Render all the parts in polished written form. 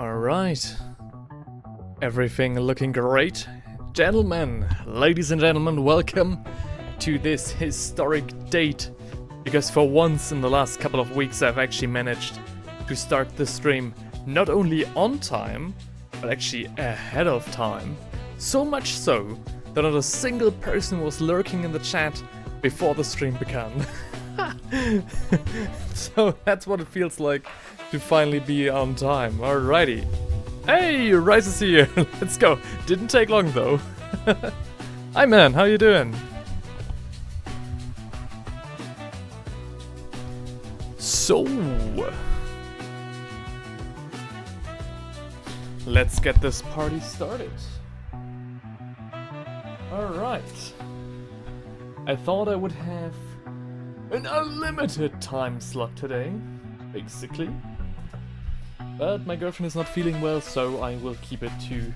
Alright. Everything looking great. Gentlemen, ladies and gentlemen, welcome to this historic date. Because for once in the last couple of weeks I've actually managed to start the stream not only on time, but actually ahead of time. So much so that not a single person was lurking in the chat before the stream began. So that's what it feels like to finally be on time. Alrighty. Hey, Rice is here. Let's go. Didn't take long though. Hi man, how you doing? So, let's get this party started. Alright. I thought I would have an unlimited time slot today, basically. But my girlfriend is not feeling well, so I will keep it to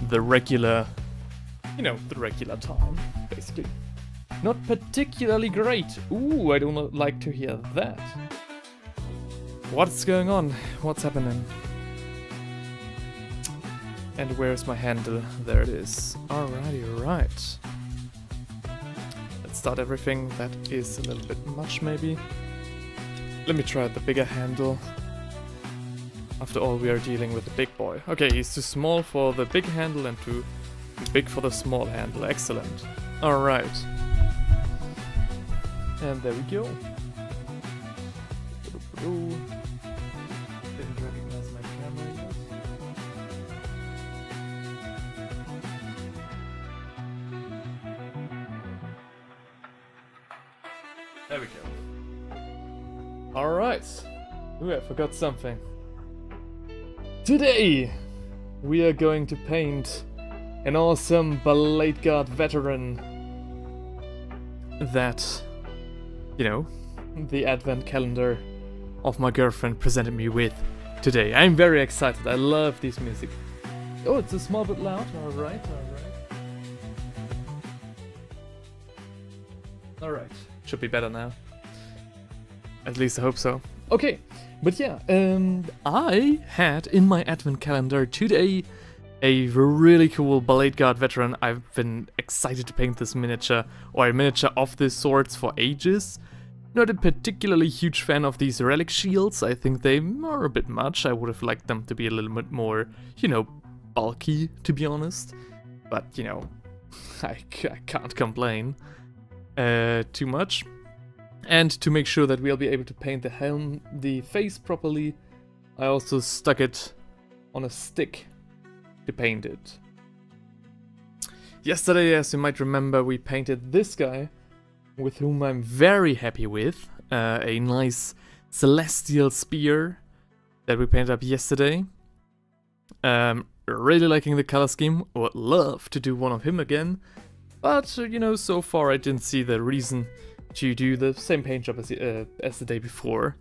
the regular, the regular time, basically. Not particularly great. Ooh, I do not like to hear that. What's going on? What's happening? And where's my handle? There it is. Alrighty, right. Let's start everything. That is a little bit much, maybe. Let me try the bigger handle. After all, we are dealing with a big boy. Okay, he's too small for the big handle and too big for the small handle. Excellent. Alright. And there we go. Didn't recognize my camera yet. There we go. Alright. Ooh, I forgot something. Today, we are going to paint an awesome BLADEGUARD veteran that, the Advent Calendar of my girlfriend presented me with today. I'm very excited. I love this music. Oh, it's a small bit loud. Alright. Alright. Should be better now. At least I hope so. Okay. But yeah, I had in my Advent Calendar today a really cool BLADEGUARD veteran. I've been excited to paint this miniature, or a miniature of this sort, for ages. Not a particularly huge fan of these relic shields. I think they are a bit much. I would have liked them to be a little bit more, bulky, to be honest. But, I can't complain too much. And to make sure that we'll be able to paint the face properly, I also stuck it on a stick to paint it. Yesterday, as you might remember, we painted this guy, with whom I'm very happy with. A nice celestial spear that we painted up yesterday. Really liking the color scheme. Would love to do one of him again. But, so far I didn't see the reason to do the same paint job as the day before.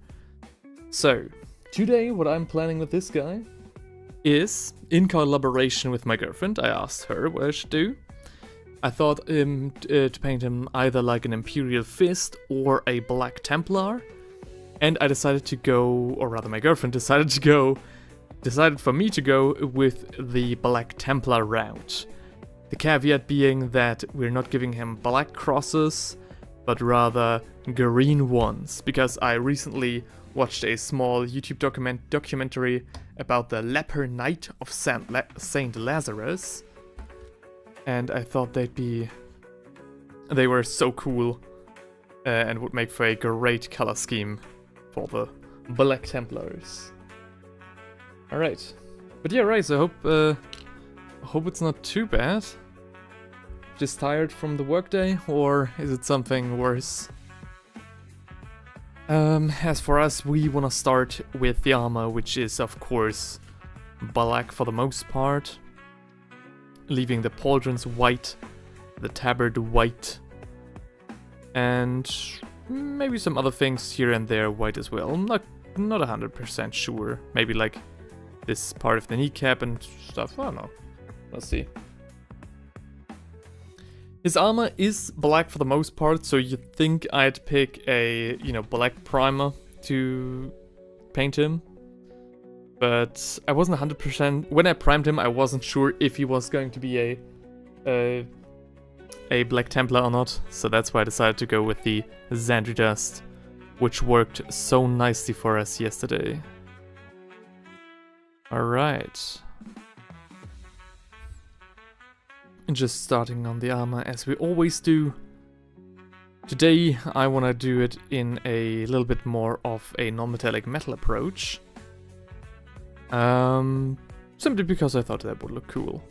So, today what I'm planning with this guy is, in collaboration with my girlfriend, I asked her what I should do. I thought to paint him either like an Imperial Fist or a Black Templar. And I decided to go, or rather my girlfriend decided for me to go with the Black Templar route. The caveat being that we're not giving him black crosses, but rather green ones, because I recently watched a small YouTube documentary about the Leper Knight of Saint Lazarus, and I thought they were so cool and would make for a great color scheme for the Black Templars. Alright, but yeah, right, so I hope it's not too bad. Just tired from the workday, or is it something worse? As for us, we want to start with the armor, which is of course black for the most part, leaving the pauldrons white, the tabard white, and maybe some other things here and there white as well. I'm not 100% sure. Maybe like this part of the kneecap and stuff. I don't know. Let's see. His armor is black for the most part, so you'd think I'd pick a, black primer to paint him. but I wasn't 100%. When I primed him, I wasn't sure if he was going to be a Black Templar or not, so that's why I decided to go with the Xandri Dust, which worked so nicely for us yesterday. Alright. Just starting on the armor as we always do. Today I want to do it in a little bit more of a non-metallic metal approach. Simply because I thought that would look cool.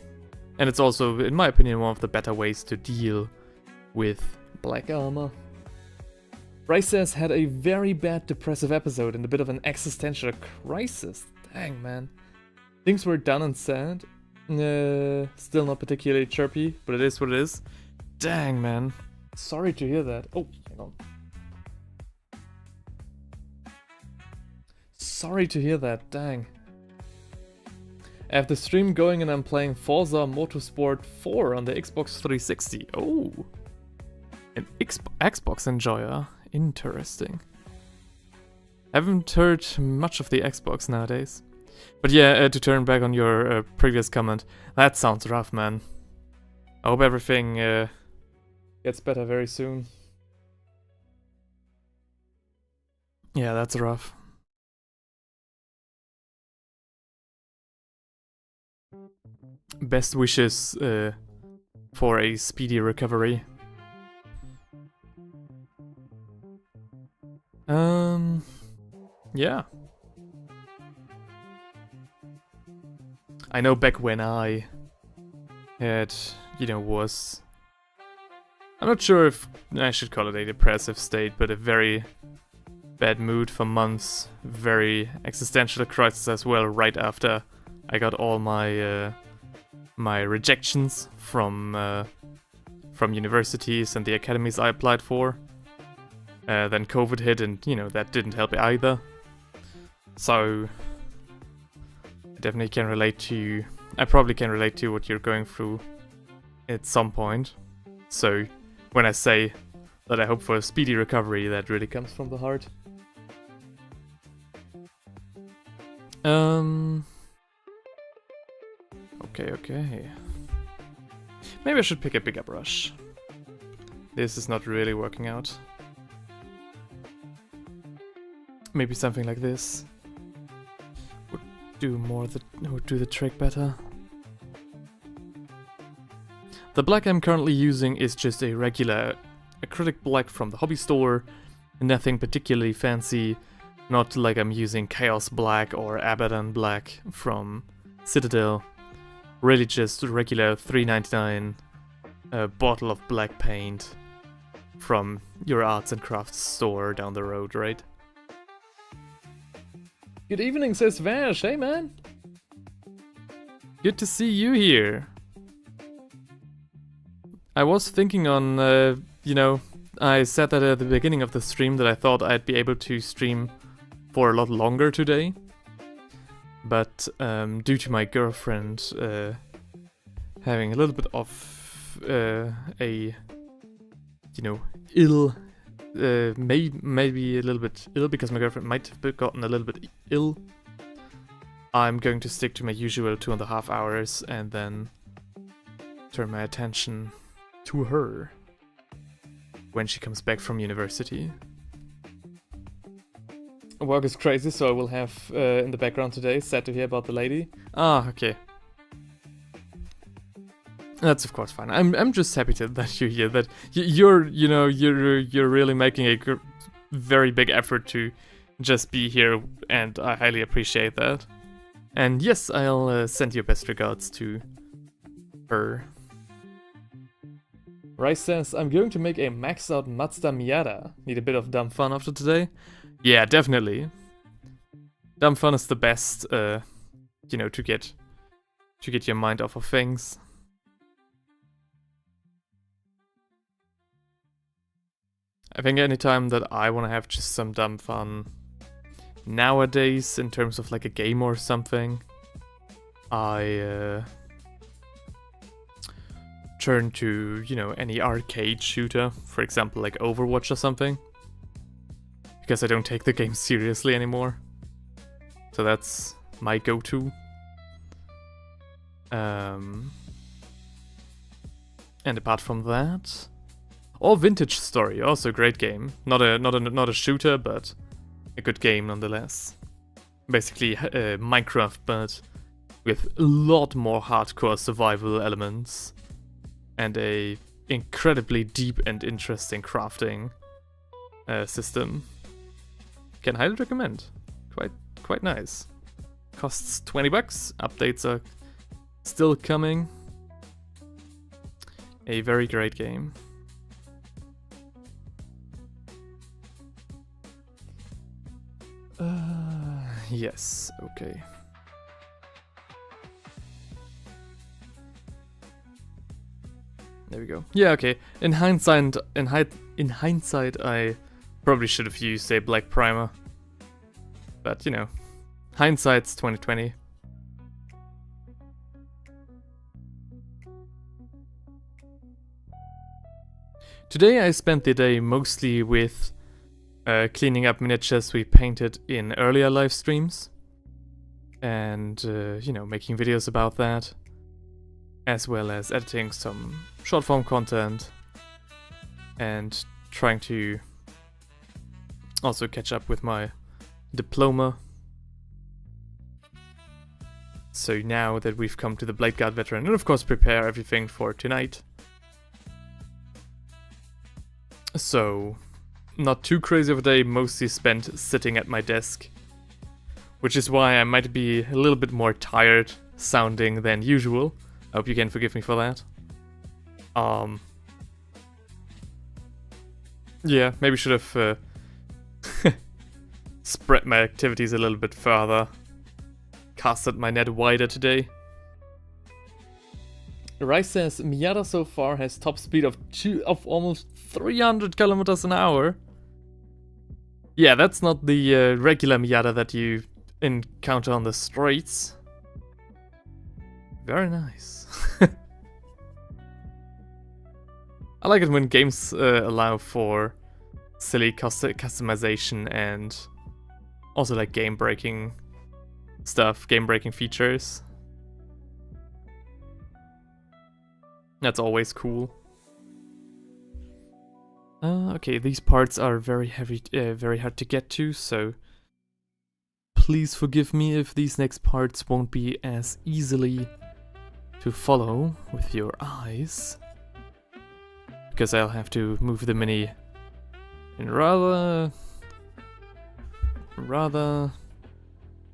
And it's also, in my opinion, one of the better ways to deal with black armor. Rice says had a very bad depressive episode and a bit of an existential crisis. Dang, man. Things were done and said. Still not particularly chirpy, but it is what it is. Dang, man. Sorry to hear that. Oh, hang on. Sorry to hear that, dang. I have the stream going and I'm playing Forza Motorsport 4 on the Xbox 360. Oh, an Xbox enjoyer. Interesting. Haven't heard much of the Xbox nowadays. But yeah, to turn back on your previous comment, that sounds rough, man. I hope everything gets better very soon. Yeah, that's rough. Best wishes for a speedy recovery. Yeah. I know back when I had, was... I'm not sure if I should call it a depressive state, but a very bad mood for months. Very existential crisis as well, right after I got all my my rejections from universities and the academies I applied for. Then COVID hit and, that didn't help either. So, I definitely can relate to... I probably can relate to what you're going through at some point. So, when I say that I hope for a speedy recovery, that really comes from the heart. Okay. Maybe I should pick a bigger brush. This is not really working out. Maybe something like this would do the trick better. The black I'm currently using is just a regular acrylic black from the hobby store. Nothing particularly fancy. Not like I'm using Chaos Black or Abaddon Black from Citadel. Really just regular $3.99 bottle of black paint from your arts and crafts store down the road, right? Good evening, says Vash. Hey, man. Good to see you here. I was thinking on, I said that at the beginning of the stream that I thought I'd be able to stream for a lot longer today. But due to my girlfriend having a little bit of maybe a little bit ill, because my girlfriend might have gotten a little bit ill, I'm going to stick to my usual 2.5 hours and then turn my attention to her when she comes back from university. Work is crazy, so I will have in the background today. Sad to hear about the lady. Ah, okay. That's of course fine. I'm just happy that you're here. That you're really making a very big effort to just be here, and I highly appreciate that. And yes, I'll send your best regards to her. Rice says, I'm going to make a maxed out Mazda Miata. Need a bit of dumb fun after today? Yeah, definitely. Dumb fun is the best, to get your mind off of things. I think anytime that I want to have just some dumb fun nowadays, in terms of like a game or something, I turn to, any arcade shooter, for example, like Overwatch or something. Because I don't take the game seriously anymore. So that's my go-to. And apart from that, Vintage Story, also a great game. Not a shooter, but a good game nonetheless. Basically Minecraft, but with a lot more hardcore survival elements and a incredibly deep and interesting crafting system. Can highly recommend. Quite nice. Costs $20. Updates are still coming. A very great game. Yes, okay. There we go. Yeah, okay. In hindsight, I probably should have used a black primer. But you know, hindsight's 2020. Today I spent the day mostly with cleaning up miniatures we painted in earlier live streams. And, you know, making videos about that. As well as editing some short form content. And trying to also catch up with my diploma. So now that we've come to the BLADEGUARD Veteran, and of course prepare everything for tonight. So, not too crazy of a day, mostly spent sitting at my desk. Which is why I might be a little bit more tired sounding than usual. I hope you can forgive me for that. Yeah, maybe should have spread my activities a little bit further. Casted my net wider today. Rice says Miata so far has top speed of almost 300 kilometers an hour. Yeah, that's not the regular Miata that you encounter on the streets. Very nice. I like it when games allow for silly customization and also like game-breaking stuff, game-breaking features. That's always cool. Okay, these parts are very heavy, very hard to get to, so please forgive me if these next parts won't be as easily to follow with your eyes. Because I'll have to move the mini in rather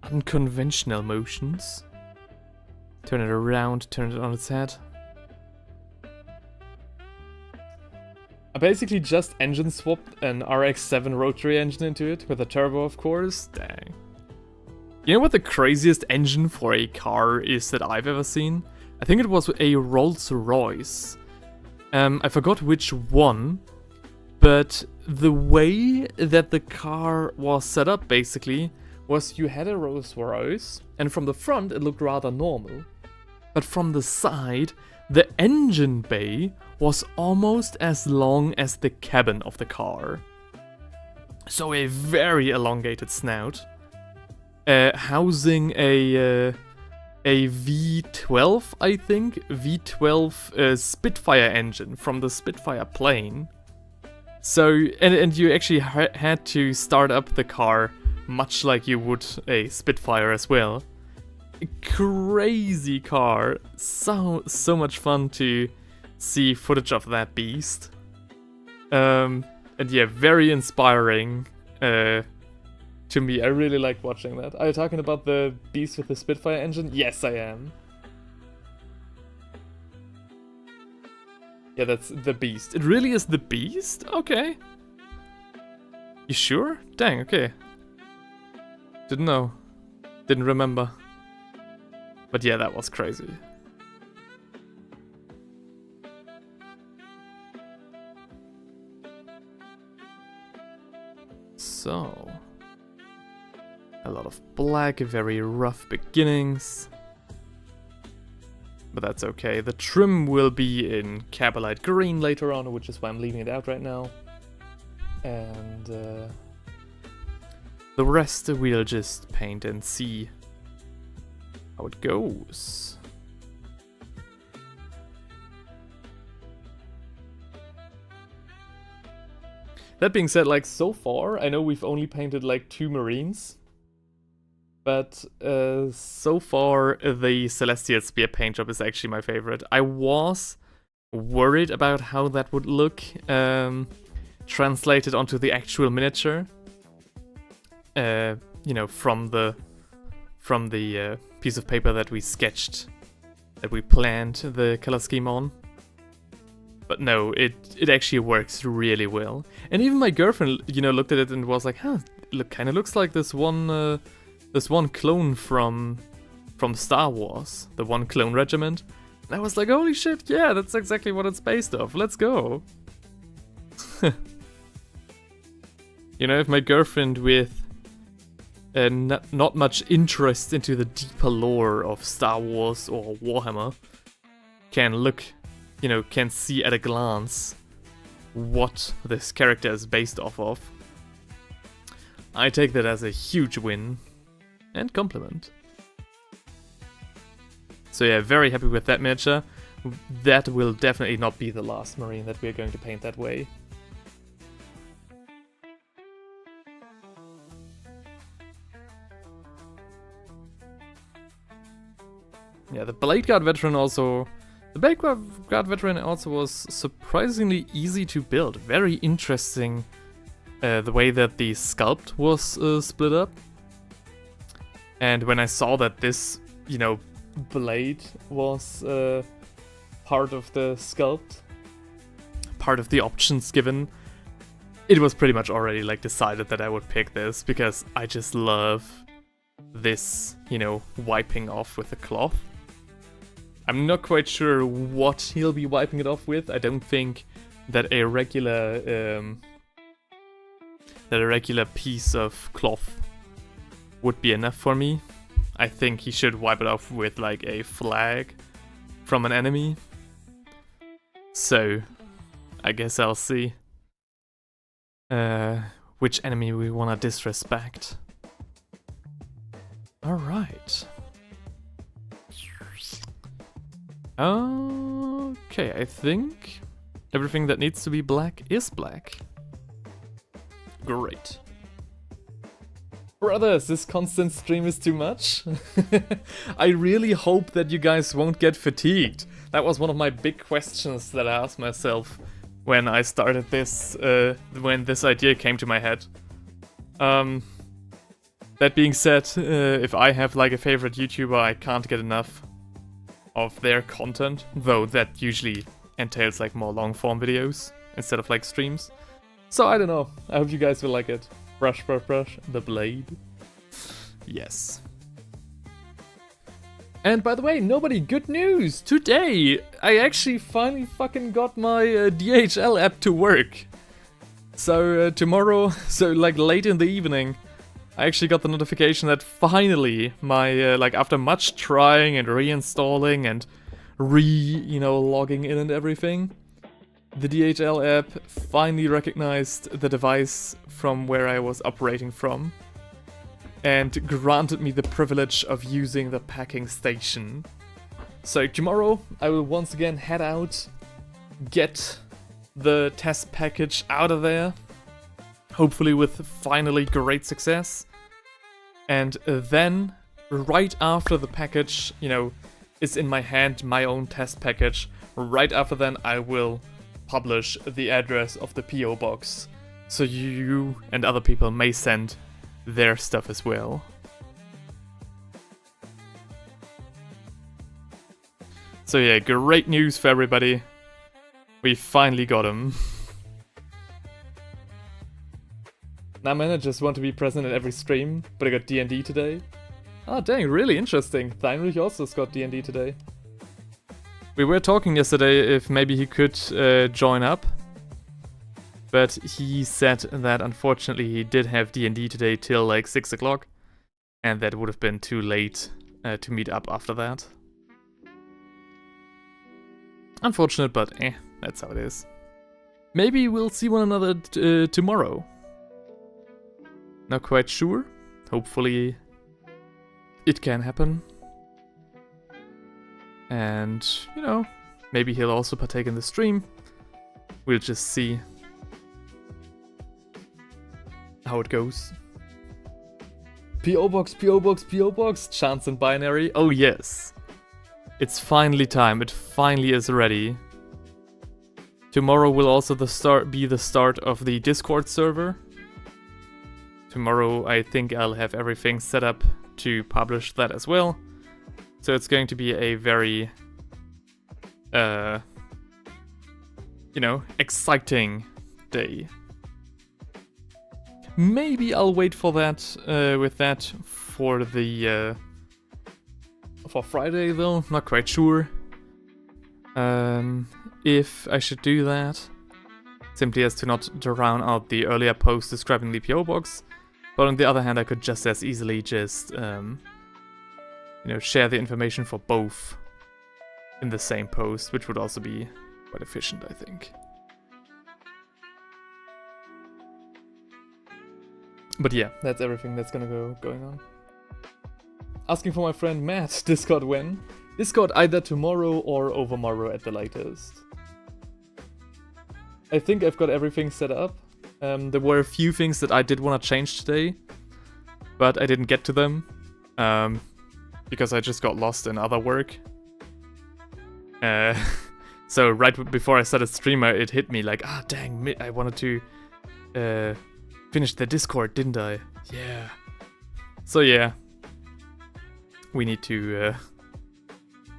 unconventional motions. Turn it around, turn it on its head. I basically just engine swapped an RX-7 rotary engine into it, with a turbo of course. Dang. You know what the craziest engine for a car is that I've ever seen? I think it was a Rolls-Royce. I forgot which one, but the way that the car was set up basically was you had a Rolls-Royce, and from the front it looked rather normal. But from the side, the engine bay was almost as long as the cabin of the car. So a very elongated snout, housing a V12, I think, V12 Spitfire engine from the Spitfire plane. So, and you actually had to start up the car much like you would a Spitfire as well. A crazy car, so much fun to see footage of that beast. And yeah, very inspiring to me. I really like watching that. Are you talking about the beast with the Spitfire engine? Yes, I am. Yeah, that's the beast. It really is the beast? Okay. You sure? Dang, okay. Didn't know. Didn't remember. But yeah, that was crazy. So, a lot of black, very rough beginnings. But that's okay. The trim will be in Cabalite Green later on, which is why I'm leaving it out right now. And the rest we'll just paint and see how it goes. That being said, like, so far, I know we've only painted like 2 Marines. But so far, the Celestial Spear paint job is actually my favorite. I was worried about how that would look translated onto the actual miniature. You know, from the piece of paper that we sketched, that we planned the color scheme on. But no, it actually works really well. And even my girlfriend, you know, looked at it and was like, huh, it kind of looks like this one clone from Star Wars, the one clone regiment. And I was like, holy shit, yeah, that's exactly what it's based off. Let's go. You know, if my girlfriend with not much interest into the deeper lore of Star Wars or Warhammer can look, you know, can see at a glance what this character is based off of, I take that as a huge win and compliment. So yeah, very happy with that miniature. That will definitely not be the last Marine that we're going to paint that way. Yeah, the Bladeguard Veteran also... The Bladeguard Veteran also was surprisingly easy to build. Very interesting the way that the sculpt was split up. And when I saw that this, you know, blade was part of the sculpt, part of the options given, it was pretty much already like decided that I would pick this because I just love this, you know, wiping off with a cloth. I'm not quite sure what he'll be wiping it off with. I don't think that a regular piece of cloth would be enough for me. I think he should wipe it off with like a flag from an enemy. So, I guess I'll see which enemy we want to disrespect. Alright. Okay, I think everything that needs to be black is black. Great. Brothers, this constant stream is too much. I really hope that you guys won't get fatigued. That was one of my big questions that I asked myself when I started this, when this idea came to my head. That being said, if I have like a favorite YouTuber, I can't get enough of their content, though that usually entails like more long form videos instead of like streams. So I don't know, I hope you guys will like it. Brush, brush, brush, the blade. Yes. And by the way, nobody, good news! Today, I actually finally fucking got my DHL app to work. So tomorrow, so like late in the evening, I actually got the notification that finally my, like after much trying and reinstalling and logging in and everything, the DHL app finally recognized the device from where I was operating from and granted me the privilege of using the packing station. So tomorrow I will once again head out, get the test package out of there, hopefully with finally great success. And then, right after the package, you know, is in my hand, my own test package, right after then I will publish the address of the PO box, so you and other people may send their stuff as well. So yeah, great news for everybody. We finally got him. Now managers want to be present at every stream, but I got D&D today. Ah, dang, really interesting. Heinrich also got D&D today. We were talking yesterday if maybe he could join up, but he said that unfortunately he did have D&D today till like 6 o'clock, and that would have been too late to meet up after that. Unfortunate, but that's how it is. Maybe we'll see one another tomorrow. Not quite sure. Hopefully it can happen. And, you know, maybe he'll also partake in the stream. We'll just see how it goes. PO box, PO box, PO box, chance and binary. Oh yes. It's finally time. It finally is ready. Tomorrow will also be the start of the Discord server. Tomorrow I think I'll have everything set up to publish that as well. So it's going to be a very, you know, exciting day. Maybe I'll wait for that, with that for the, for Friday though, not quite sure. If I should do that. Simply as to not drown out the earlier post describing the PO box. But on the other hand, I could just as easily just, you know, share the information for both in the same post, which would also be quite efficient, I think. But yeah, that's everything that's going on. Asking for my friend Matt, Discord when? Discord either tomorrow or overmorrow at the latest. I think I've got everything set up. There were a few things that I did want to change today, but I didn't get to them, because I just got lost in other work. So right before I started streamer, it hit me like, ah dang, I wanted to finish the Discord, didn't I? Yeah. So yeah, we need to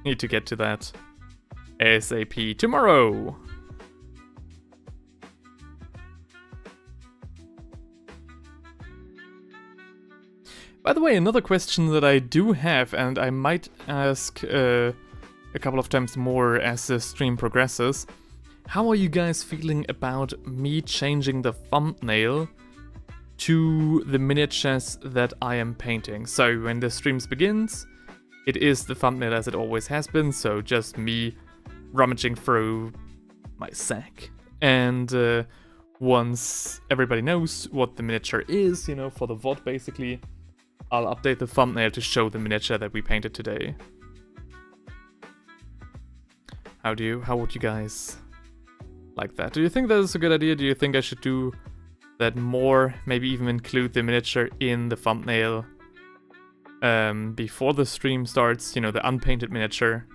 get to that ASAP tomorrow. By the way, another question that I do have, and I might ask a couple of times more as the stream progresses. How are you guys feeling about me changing the thumbnail to the miniatures that I am painting? So when the streams begins, it is the thumbnail as it always has been, so just me rummaging through my sack. And once everybody knows what the miniature is, you know, for the VOD basically, I'll update the thumbnail to show the miniature that we painted today. How would you guys like that? Do you think that is a good idea? Do you think I should do that more? Maybe even include the miniature in the thumbnail before the stream starts, you know, the unpainted miniature.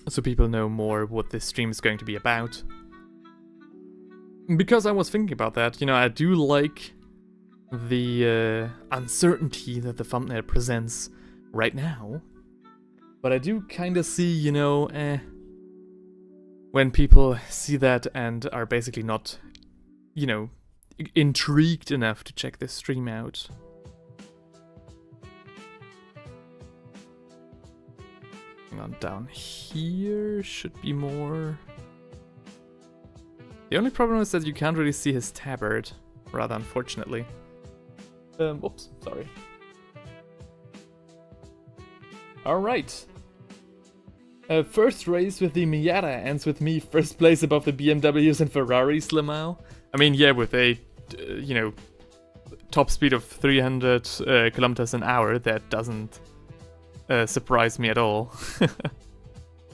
So people know more what this stream is going to be about. Because I was thinking about that, you know, I do like the uncertainty that the thumbnail presents right now. But I do kind of see, you know, when people see that and are basically not, you know, intrigued enough to check this stream out. Hang on, down here should be more. The only problem is that you can't really see his tabard, rather unfortunately. Oops, sorry. Alright. First race with the Miata ends with me first place above the BMWs and Ferraris, Lamau. I mean, yeah, with a, you know, top speed of 300 kilometers an hour, that doesn't surprise me at all.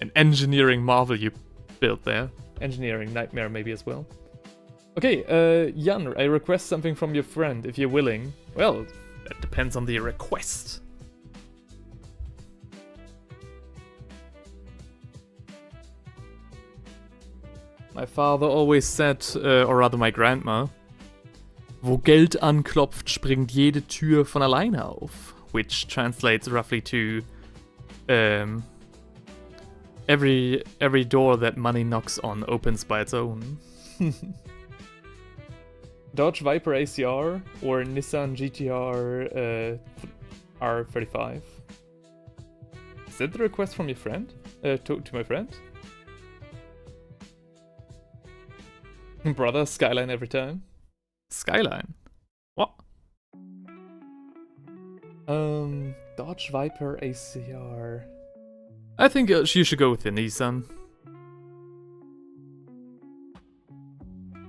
An engineering marvel you built there. Engineering nightmare maybe as well. Okay, Jan, I request something from your friend, if you're willing. Well, that depends on the request. My father always said, or rather my grandma, wo Geld anklopft, springt jede Tür von alleine auf. Which translates roughly to, every door that money knocks on opens by its own. Dodge Viper ACR or Nissan GTR R35. Is that the request from your friend? To my friend? Brother, Skyline every time. Skyline? What? Dodge Viper ACR. I think you should go with the Nissan.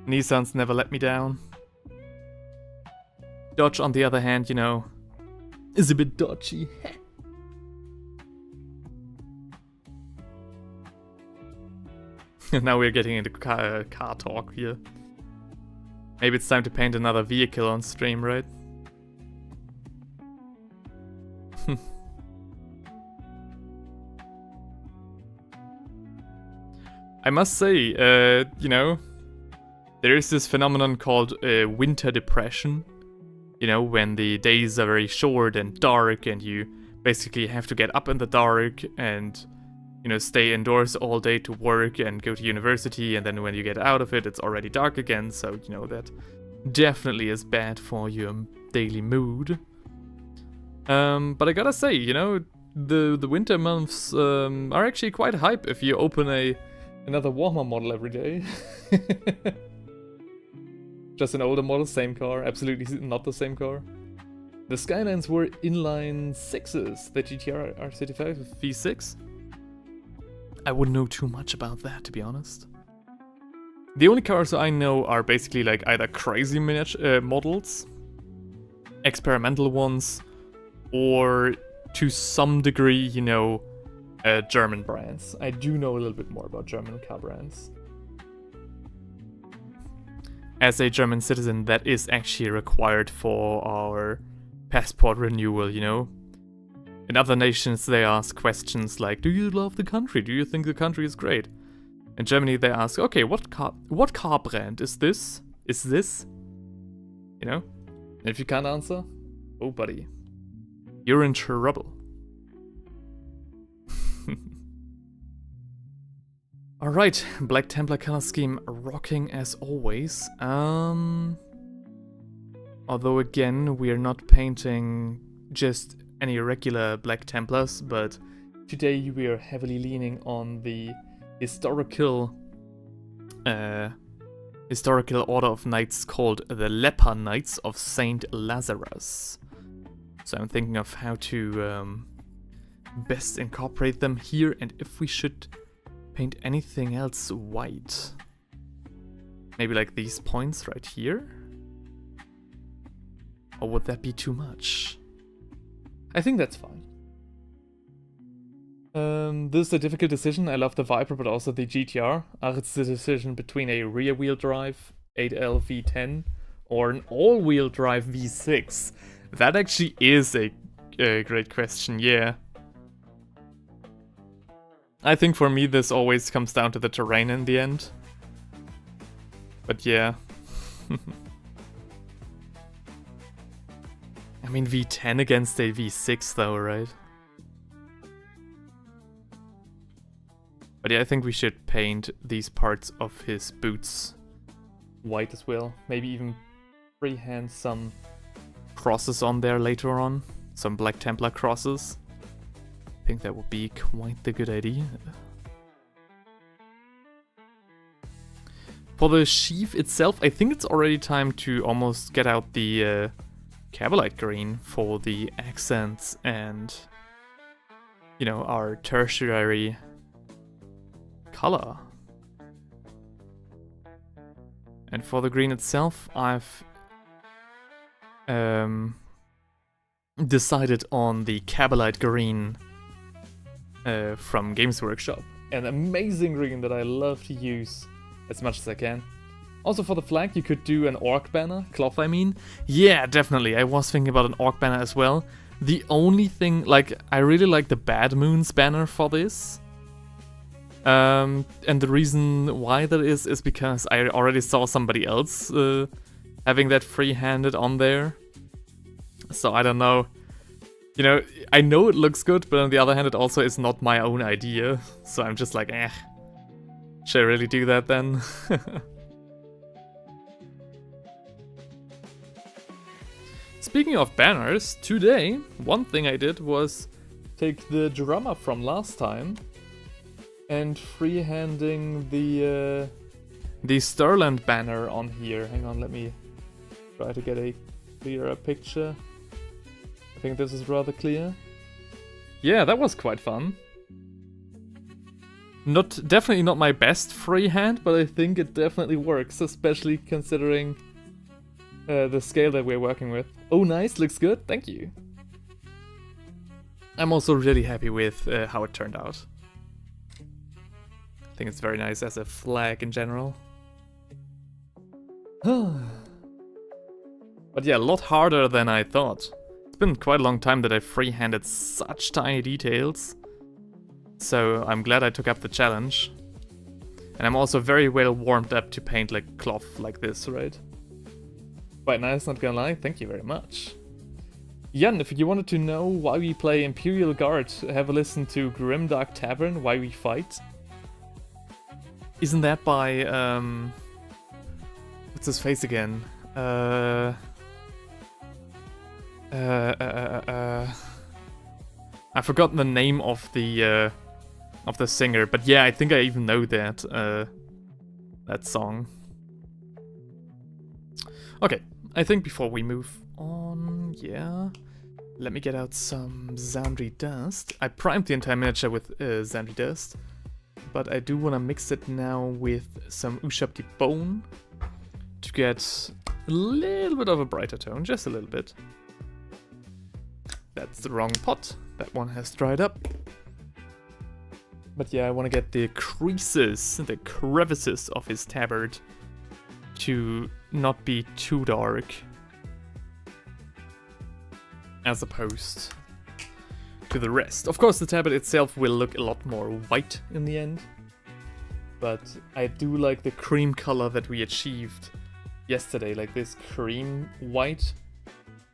Nissans never let me down. Dodge, on the other hand, you know, is a bit dodgy. Now we're getting into car talk here. Maybe it's time to paint another vehicle on stream, right? I must say, you know, there is this phenomenon called winter depression. You know, when the days are very short and dark and you basically have to get up in the dark and, you know, stay indoors all day to work and go to university, and then when you get out of it, it's already dark again, so, you know, that definitely is bad for your daily mood. But I gotta say, you know, the winter months are actually quite hype if you open another Warhammer model every day. Just an older model, same car, absolutely not the same car. The Skylines were inline 6s, the GTR R35 with V6. I wouldn't know too much about that, to be honest. The only cars I know are basically like either crazy models, experimental ones, or to some degree, you know, German brands. I do know a little bit more about German car brands. As a German citizen, that is actually required for our passport renewal, you know? In other nations, they ask questions like, do you love the country? Do you think the country is great? In Germany, they ask, okay, what car brand is this? Is this? You know? And if you can't answer, oh buddy, you're in trouble. Alright, Black Templar color scheme rocking as always. Although again, we are not painting just any regular Black Templars, but today we are heavily leaning on the historical order of knights called the Leper Knights of Saint Lazarus. So I'm thinking of how to best incorporate them here, and if we should paint anything else white. Maybe like these points right here? Or would that be too much? I think that's fine. This is a difficult decision. I love the Viper, but also the GTR. It's the decision between a rear-wheel drive 8L V10 or an all-wheel drive V6. That actually is a great question, yeah. I think for me this always comes down to the terrain in the end. But yeah. I mean V10 against a V6 though, right? But yeah, I think we should paint these parts of his boots white as well. Maybe even freehand some crosses on there later on. Some Black Templar crosses. I think that would be quite the good idea. For the sheath itself, I think it's already time to almost get out the Cabalite green for the accents and, you know, our tertiary color. And for the green itself, I've decided on the Cabalite green from Games Workshop. An amazing green that I love to use as much as I can. Also for the flag, you could do an orc banner, cloth I mean. Yeah, definitely, I was thinking about an orc banner as well. The only thing, like, I really like the Bad Moons banner for this. And the reason why that is because I already saw somebody else having that free-handed on there. So I don't know. You know, I know it looks good, but on the other hand, it also is not my own idea. So I'm just like, eh. Should I really do that then? Speaking of banners, today, one thing I did was take the drummer from last time and freehanding the Sterland banner on here. Hang on, let me try to get a clearer picture. I think this is rather clear. Yeah, that was quite fun. Definitely not my best freehand, but I think it definitely works, especially considering the scale that we're working with. Oh, nice, looks good, thank you. I'm also really happy with how it turned out. I think it's very nice as a flag in general. But yeah, a lot harder than I thought. It's been quite a long time that I freehanded such tiny details. So I'm glad I took up the challenge. And I'm also very well warmed up to paint like cloth like this, right? Quite nice, not gonna lie. Thank you very much. Jan, if you wanted to know why we play Imperial Guard, have a listen to Grimdark Tavern, Why We Fight. Isn't that by, what's his face again? I've forgotten the name of the singer, but yeah, I think I even know that song. Okay, I think before we move on, yeah, let me get out some Zandri Dust. I primed the entire miniature with Zandri Dust, but I do want to mix it now with some Ushabti Bone to get a little bit of a brighter tone, just a little bit. That's the wrong pot. That one has dried up. But yeah, I want to get the creases, the crevices of his tabard to not be too dark, as opposed to the rest. Of course, the tabard itself will look a lot more white in the end, but I do like the cream color that we achieved yesterday, like this cream white,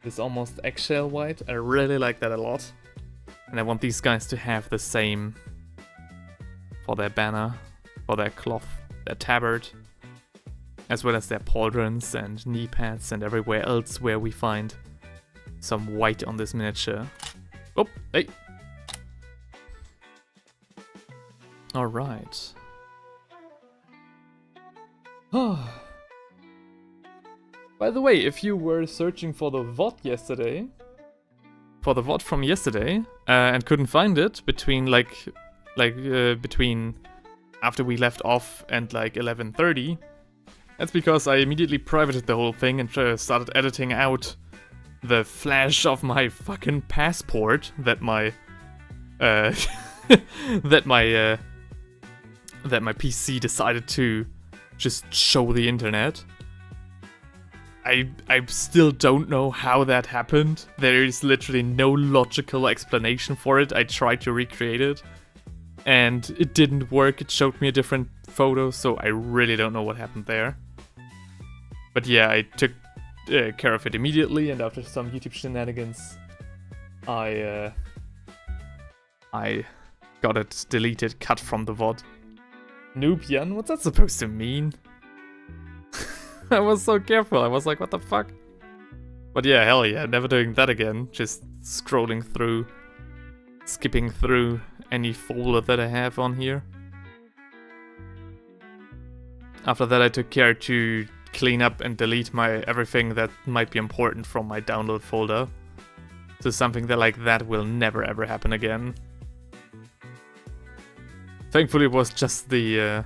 this almost eggshell white. I really like that a lot, and I want these guys to have the same for their banner, for their cloth, their tabard, as well as their pauldrons and knee pads and everywhere else where we find some white on this miniature. Oh, hey! Alright. Oh. By the way, if you were searching for the VOD yesterday, from yesterday, and couldn't find it between between after we left off and like 11:30, that's because I immediately privated the whole thing and started editing out the flash of my fucking passport that my that my PC decided to just show the internet. I still don't know how that happened. There is literally no logical explanation for it. I tried to recreate it, and it didn't work. It showed me a different photo, so I really don't know what happened there. But yeah, I took care of it immediately, and after some YouTube shenanigans, I got it deleted, cut from the VOD. Noob Jan, what's that supposed to mean? I was so careful, I was like, what the fuck? But yeah, hell yeah, never doing that again. Just scrolling through, skipping through any folder that I have on here. After that, I took care to clean up and delete everything that might be important from my download folder. So something like that will never ever happen again. Thankfully, it was just the,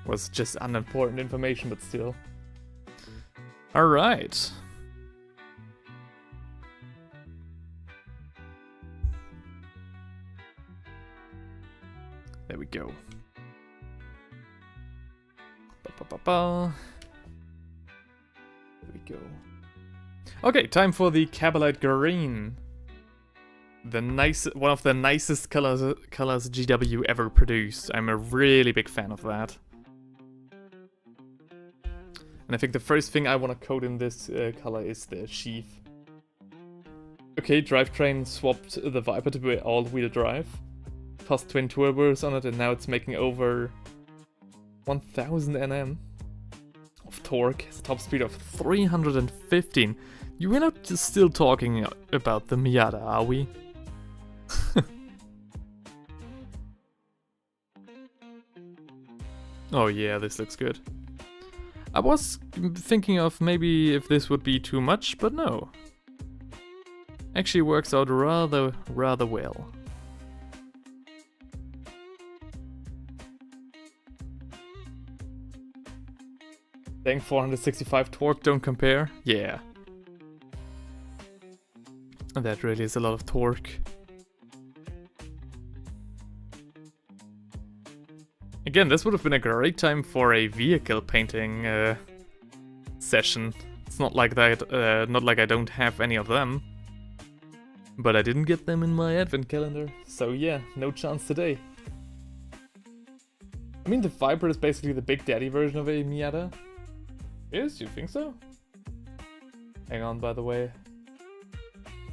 was just unimportant information, but still. Alright. There we go. There we go. Okay, time for the Cabalite Green. One of the nicest colors GW ever produced. I'm a really big fan of that. And I think the first thing I want to coat in this color is the sheath. Okay, drivetrain swapped the Viper to be all-wheel drive. Tossed twin turbos on it, and now it's making over 1000 Nm of torque. Has a top speed of 315. We're not still talking about the Miata, are we? Oh yeah, this looks good. I was thinking of maybe if this would be too much, but no. Actually works out rather well. Dang, 465 torque, don't compare? Yeah. That really is a lot of torque. Again, this would have been a great time for a vehicle painting session. It's not like that, not like I don't have any of them. But I didn't get them in my advent calendar, so yeah, no chance today. I mean, the Viper is basically the big daddy version of a Miata. Is? You think so? Hang on, by the way.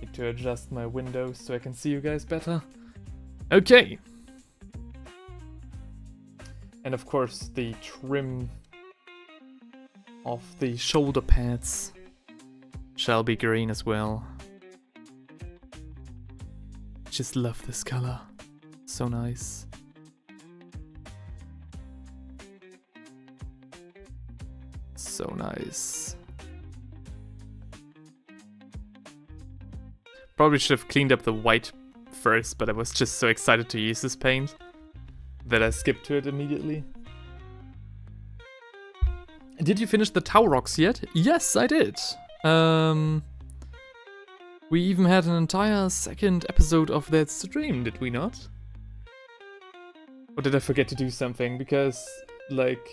Need to adjust my windows so I can see you guys better. Okay. And of course, the trim of the shoulder pads shall be green as well. Just love this color. So nice. So nice. Probably should have cleaned up the white first, but I was just so excited to use this paint that I skipped to it immediately. Did you finish the Tower Rocks yet? Yes, I did. We even had an entire second episode of that stream, did we not? Or did I forget to do something? Because, like,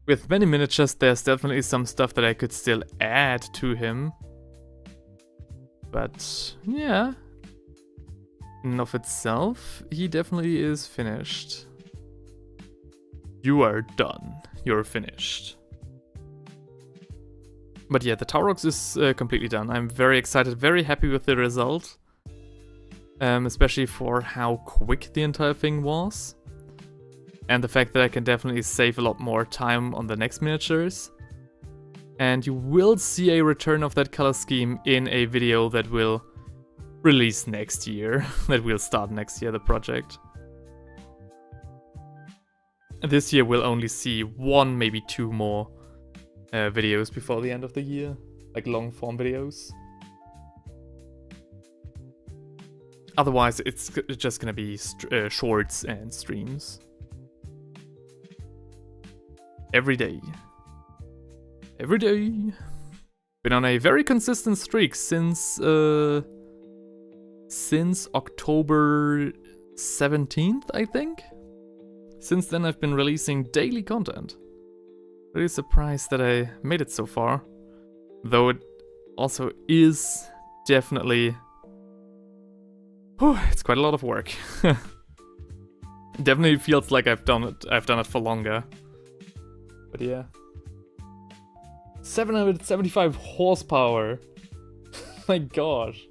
with many miniatures, there's definitely some stuff that I could still add to him. But, yeah. In of itself, he definitely is finished. You are done. You're finished. But yeah, the Tower Rocks is completely done. I'm very excited, very happy with the result. Especially for how quick the entire thing was. And the fact that I can definitely save a lot more time on the next miniatures. And you will see a return of that color scheme in a video that will release next year. That will start next year, the project. This year we'll only see one, maybe two more videos before the end of the year. Like long form videos. Otherwise it's just gonna be shorts and streams. Every day. Every day. Been on a very consistent streak since October 17th, I think. Since then I've been releasing daily content. Really surprised that I made it so far. Though it also is definitely... Whew, it's quite a lot of work. Definitely feels like I've done it for longer. But yeah. 775 horsepower. My gosh.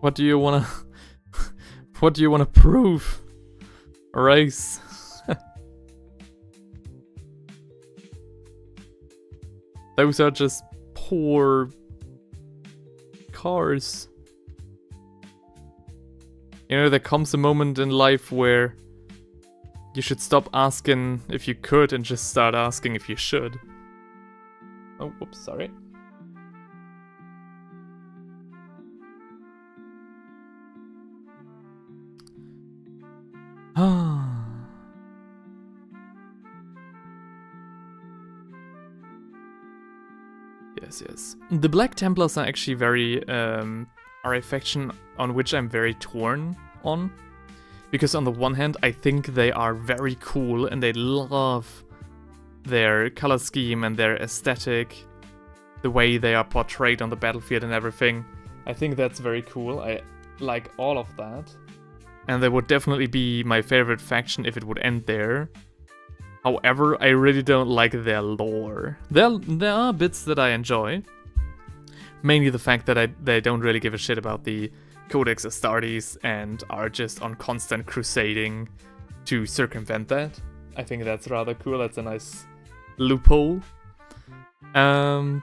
What do you wanna what do you wanna prove? A race. Those are just poor cars. You know, there comes a moment in life where you should stop asking if you could and just start asking if you should. Oh, whoops, sorry. Yes. The Black Templars are actually very, are a faction on which I'm very torn on. Because on the one hand, I think they are very cool and they love their color scheme and their aesthetic, the way they are portrayed on the battlefield and everything. I think that's very cool. I like all of that. And they would definitely be my favorite faction if it would end there. However, I really don't like their lore. There are bits that I enjoy. Mainly the fact that they don't really give a shit about the Codex Astartes and are just on constant crusading to circumvent that. I think that's rather cool. That's a nice loophole. But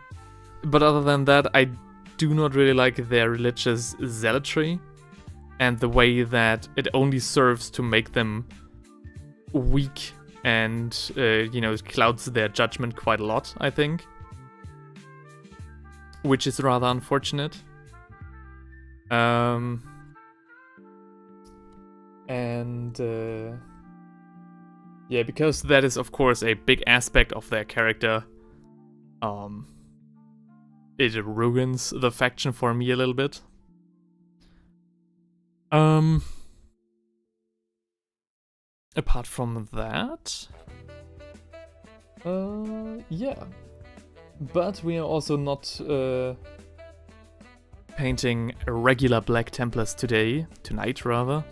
other than that, I do not really like their religious zealotry and the way that it only serves to make them weak and, you know, it clouds their judgment quite a lot, I think. Which is rather unfortunate. Yeah, because that is of course a big aspect of their character, it ruins the faction for me a little bit. Apart from that, yeah. But we are also not painting regular Black Templars tonight rather.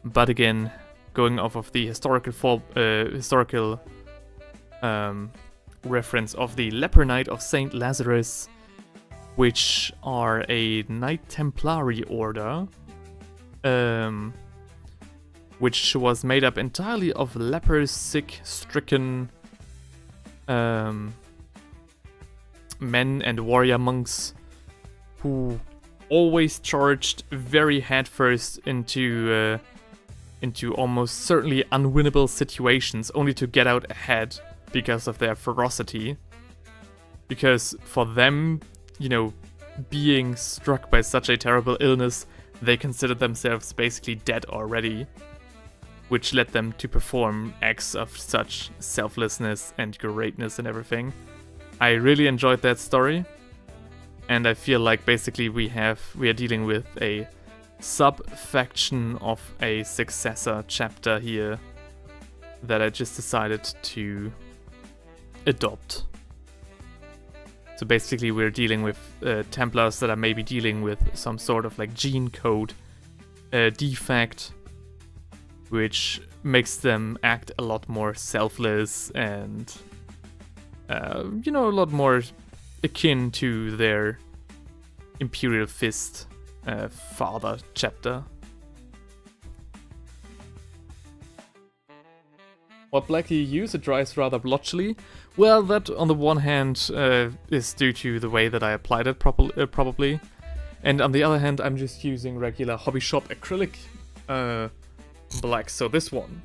But again, going off of the historical reference of the Leper Knight of Saint Lazarus, which are a Knight Templari order, which was made up entirely of lepers, sick, stricken men and warrior monks who always charged very headfirst into almost certainly unwinnable situations, only to get out ahead because of their ferocity. Because for them, you know, being struck by such a terrible illness, they considered themselves basically dead already, which led them to perform acts of such selflessness and greatness and everything. I really enjoyed that story, and I feel like basically we are dealing with a sub-faction of a successor chapter here that I just decided to adopt. So basically we're dealing with Templars that are maybe dealing with some sort of like gene code defect, which makes them act a lot more selfless and, you know, a lot more akin to their Imperial Fist father chapter. What black do you use? It dries rather blotchily. Well, that on the one hand is due to the way that I applied it probably. And on the other hand, I'm just using regular hobby shop acrylic black. So this one,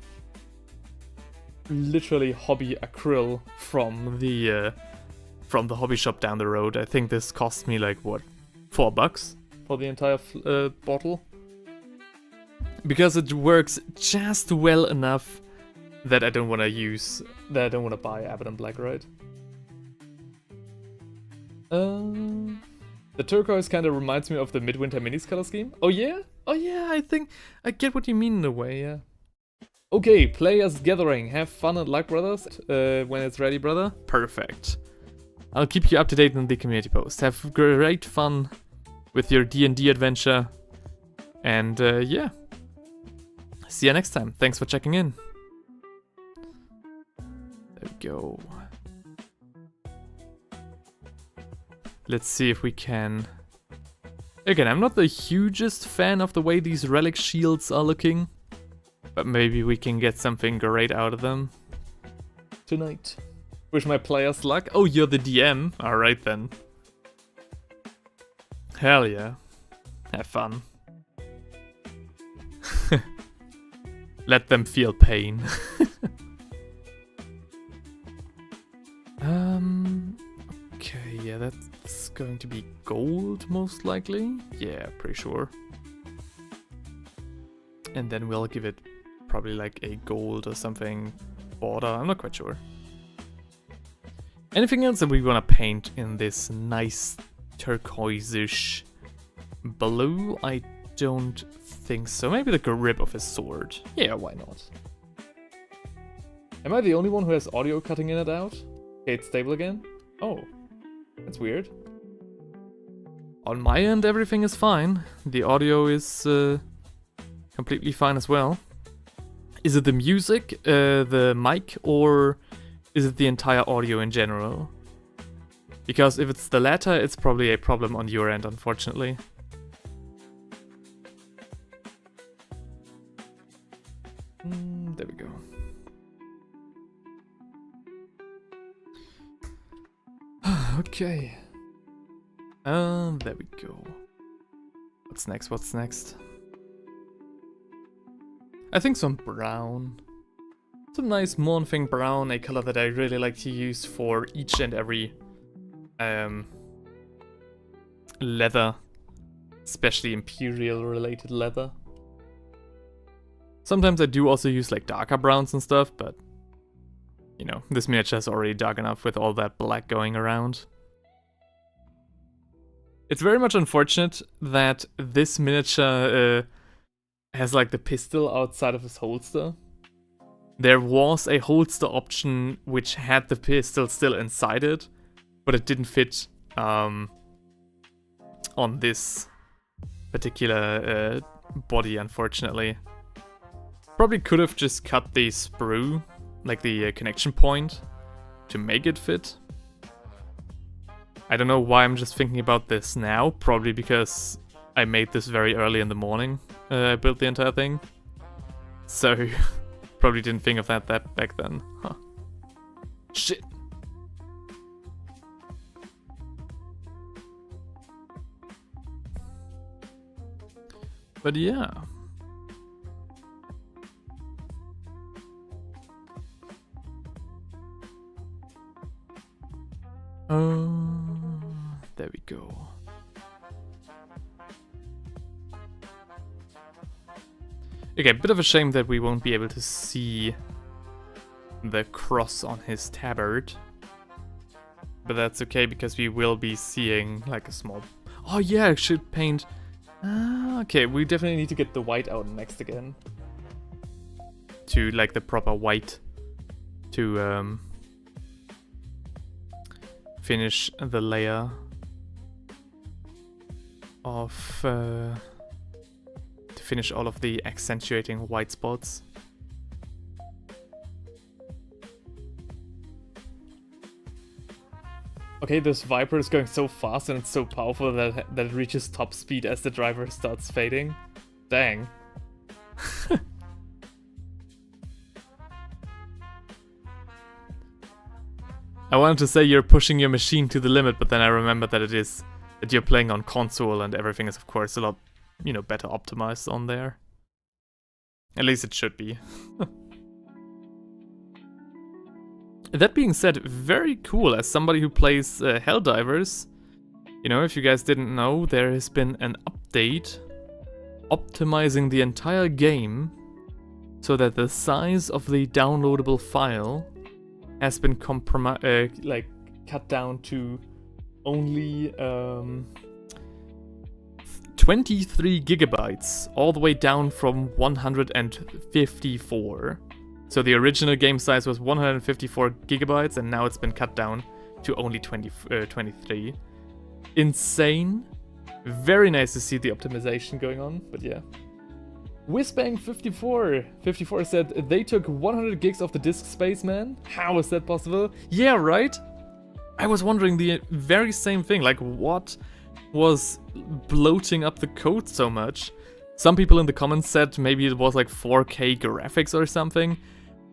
literally hobby acryl from the hobby shop down the road. I think this cost me like, what, $4 for the entire bottle? Because it works just well enough that I don't want to buy Abaddon Black, right? The turquoise kind of reminds me of the Midwinter Minis color scheme. Oh yeah? Oh yeah, I think I get what you mean in a way, yeah. Okay, players gathering. Have fun and luck, brothers. When it's ready, brother. Perfect. I'll keep you up to date on the community post. Have great fun with your D&D adventure. And yeah. See you next time. Thanks for checking in. There we go. Let's see if we can... Again, I'm not the hugest fan of the way these relic shields are looking, but maybe we can get something great out of them tonight. Wish my players luck. Oh, you're the DM? Alright then. Hell yeah. Have fun. Let them feel pain. Okay, yeah, that's going to be gold, most likely. Yeah, pretty sure. And then we'll give it probably like a gold or something border. I'm not quite sure. Anything else that we want to paint in this nice turquoise-ish blue? I don't think so. Maybe the grip of his sword. Yeah, why not? Am I the only one who has audio cutting in and out? Okay, it's stable again? Oh, that's weird. On my end, everything is fine. The audio is completely fine as well. Is it the music, the mic, or is it the entire audio in general? Because if it's the latter, it's probably a problem on your end, unfortunately. There we go. Okay. There we go. What's next? What's next? I think some brown. Some nice morphing brown, a color that I really like to use for each and every leather, especially Imperial related leather. Sometimes I do also use like darker browns and stuff, but you know, this miniature is already dark enough with all that black going around. It's very much unfortunate that this miniature has like the pistol outside of his holster. There was a holster option which had the pistol still inside it, but it didn't fit on this particular body, unfortunately. Probably could have just cut the sprue, like the connection point, to make it fit. I don't know why I'm just thinking about this now, probably because I made this very early in the morning. I built the entire thing. So, probably didn't think of that back then. Huh. Shit. But yeah. There we go. Okay, a bit of a shame that we won't be able to see the cross on his tabard. But that's okay, because we will be seeing like a small... Oh yeah, I should paint... okay, we definitely need to get the white out next again. To like the proper white. To finish the layer of... to finish all of the accentuating white spots. Okay, this Viper is going so fast and it's so powerful that it reaches top speed as the driver starts fading. Dang. I wanted to say you're pushing your machine to the limit, but then I remembered that that you're playing on console and everything is of course a lot, you know, better optimized on there. At least it should be. That being said, very cool. As somebody who plays Helldivers, you know, if you guys didn't know, there has been an update optimizing the entire game so that the size of the downloadable file has been cut down to only 23 gigabytes, all the way down from 154. So the original game size was 154 gigabytes, and now it's been cut down to only 23. Insane. Very nice to see the optimization going on, but yeah. Whizbang54 said, they took 100 gigs off the disk space, man. How is that possible? Yeah, right? I was wondering the very same thing, like what was bloating up the code so much? Some people in the comments said maybe it was like 4K graphics or something.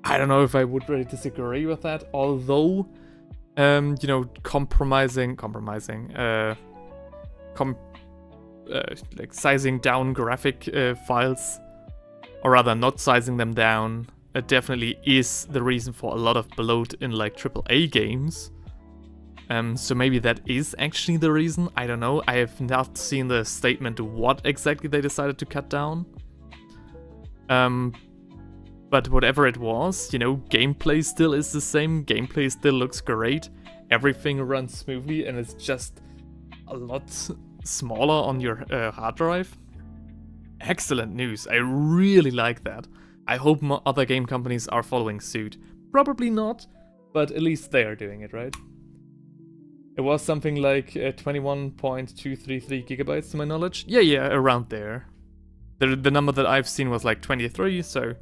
I don't know if I would really disagree with that, although, you know, like sizing down graphic files, or rather not sizing them down, definitely is the reason for a lot of bloat in like AAA games. So maybe that is actually the reason, I don't know. I have not seen the statement what exactly they decided to cut down. But whatever it was, you know, gameplay still is the same, gameplay still looks great, everything runs smoothly, and it's just a lot smaller on your hard drive. Excellent news, I really like that. I hope other game companies are following suit. Probably not, but at least they are doing it, right? It was something like 21.233 gigabytes to my knowledge. Yeah, around there. The number that I've seen was like 23, so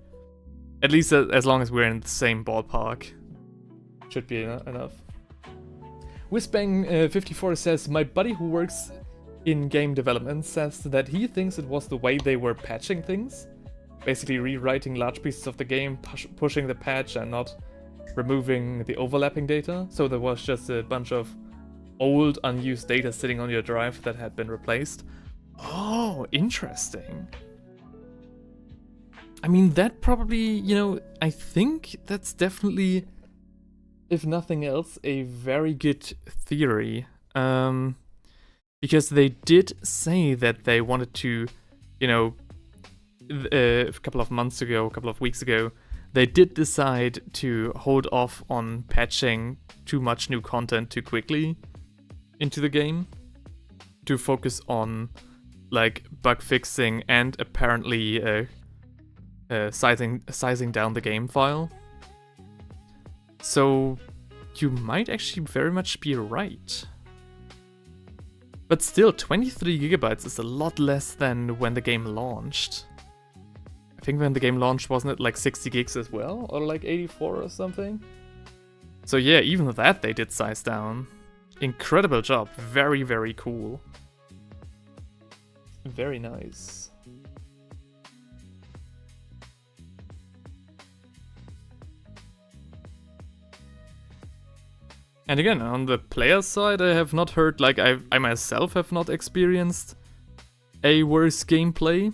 at least as long as we're in the same ballpark, should be enough. Whizbang54 says, my buddy who works in game development says that he thinks it was the way they were patching things. Basically rewriting large pieces of the game, pushing the patch and not removing the overlapping data. So there was just a bunch of old unused data sitting on your drive that had been replaced. Oh, interesting. I mean, that probably, you know, I think that's definitely, if nothing else, a very good theory. Because they did say that they wanted to, you know, a couple of months ago, a couple of weeks ago, they did decide to hold off on patching too much new content too quickly into the game, to focus on like bug fixing and apparently sizing down the game file. So you might actually very much be right. But still, 23 gigabytes is a lot less than when the game launched. I think when the game launched, wasn't it like 60 gigs as well? Or like 84 or something? So yeah, even that they did size down. Incredible job. Very, very cool. Very nice. And again, on the player side, I have not heard, like, I myself have not experienced a worse gameplay.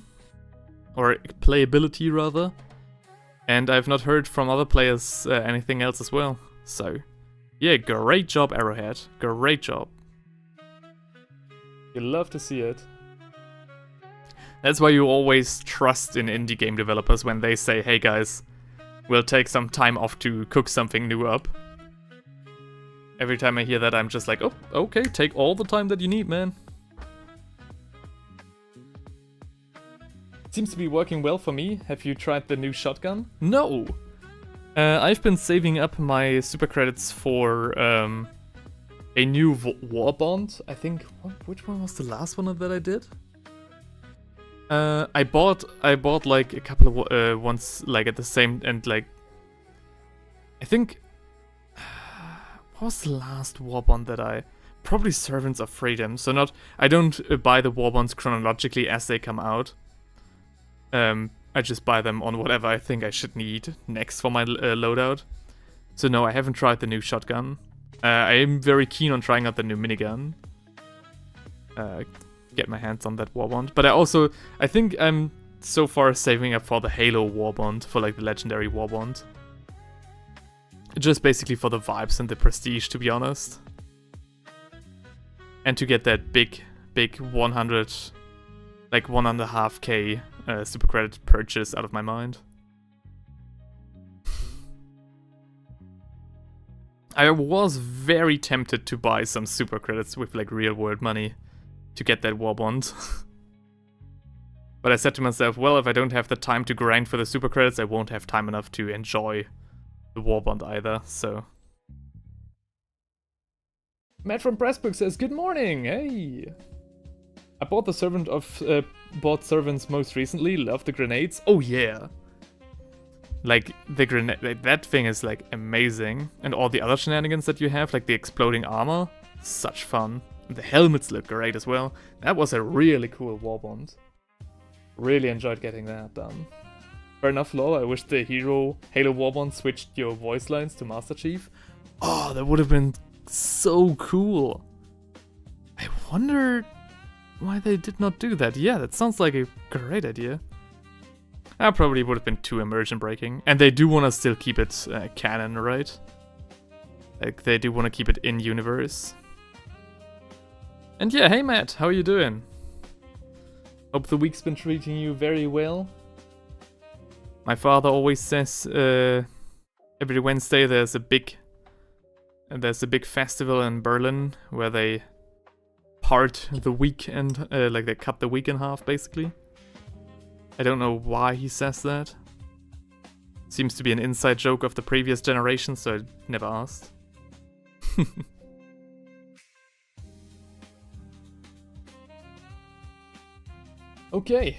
Or playability, rather. And I've not heard from other players anything else as well. So, yeah, great job, Arrowhead. Great job. You love to see it. That's why you always trust in indie game developers when they say, hey guys, we'll take some time off to cook something new up. Every time I hear that, I'm just like, oh, okay, take all the time that you need, man. Seems to be working well for me. Have you tried the new shotgun? No! I've been saving up my super credits for a new war bond. I think, which one was the last one that I did? I bought like a couple of ones like at the same, and like I think what was the last war bond that I probably Servants of Freedom. So not, I don't buy the war bonds chronologically as they come out. I just buy them on whatever I think I should need next for my loadout. So no, I haven't tried the new shotgun. I am very keen on trying out the new minigun. Get my hands on that warbond. But I think I'm so far saving up for the Halo warbond, for like the legendary warbond. Just basically for the vibes and the prestige, to be honest. And to get that big 100, like 1.5k super credit purchase out of my mind. I was very tempted to buy some super credits with like real world money to get that warbond. But I said to myself, well, if I don't have the time to grind for the super credits, I won't have time enough to enjoy the warbond either, so. Matt from Pressbook says, good morning, hey! I bought the Servants most recently, love the grenades. Oh yeah! Like, the grenade, that thing is like amazing. And all the other shenanigans that you have, like the exploding armor, such fun. And the helmets look great as well. That was a really cool warbond. Really enjoyed getting that done. Fair enough, lol, I wish the Halo warbond switched your voice lines to Master Chief. Oh, that would have been so cool. I wonder why they did not do that. Yeah, that sounds like a great idea. That probably would have been too immersion breaking. And they do want to still keep it canon, right? Like, they do want to keep it in universe. And yeah, hey Matt, how are you doing? Hope the week's been treating you very well. My father always says every Wednesday there's a big festival in Berlin where they part the weekend, like they cut the week in half basically. I don't know why he says that. Seems to be an inside joke of the previous generation, so I never asked. Okay.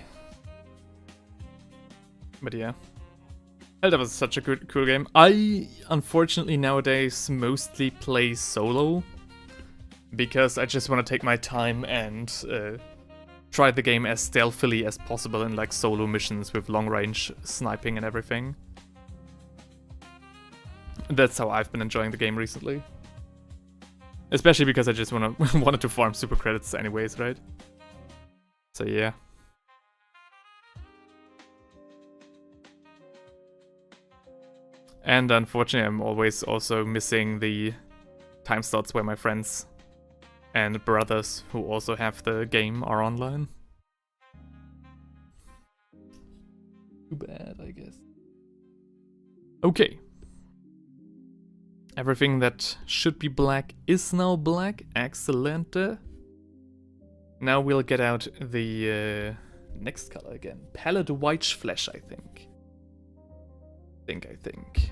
But yeah. Hell, that was such a cool game. I, unfortunately, nowadays mostly play solo. Because I just want to take my time and try the game as stealthily as possible in like solo missions with long range sniping and everything. That's how I've been enjoying the game recently. Especially because I just wanted to farm super credits anyways, right? So yeah. And unfortunately, I'm always also missing the time slots where my friends and brothers who also have the game are online. Too bad, I guess. Okay. Everything that should be black is now black. Excellent. Now we'll get out the next color again. Pallid white flesh, I think. I think.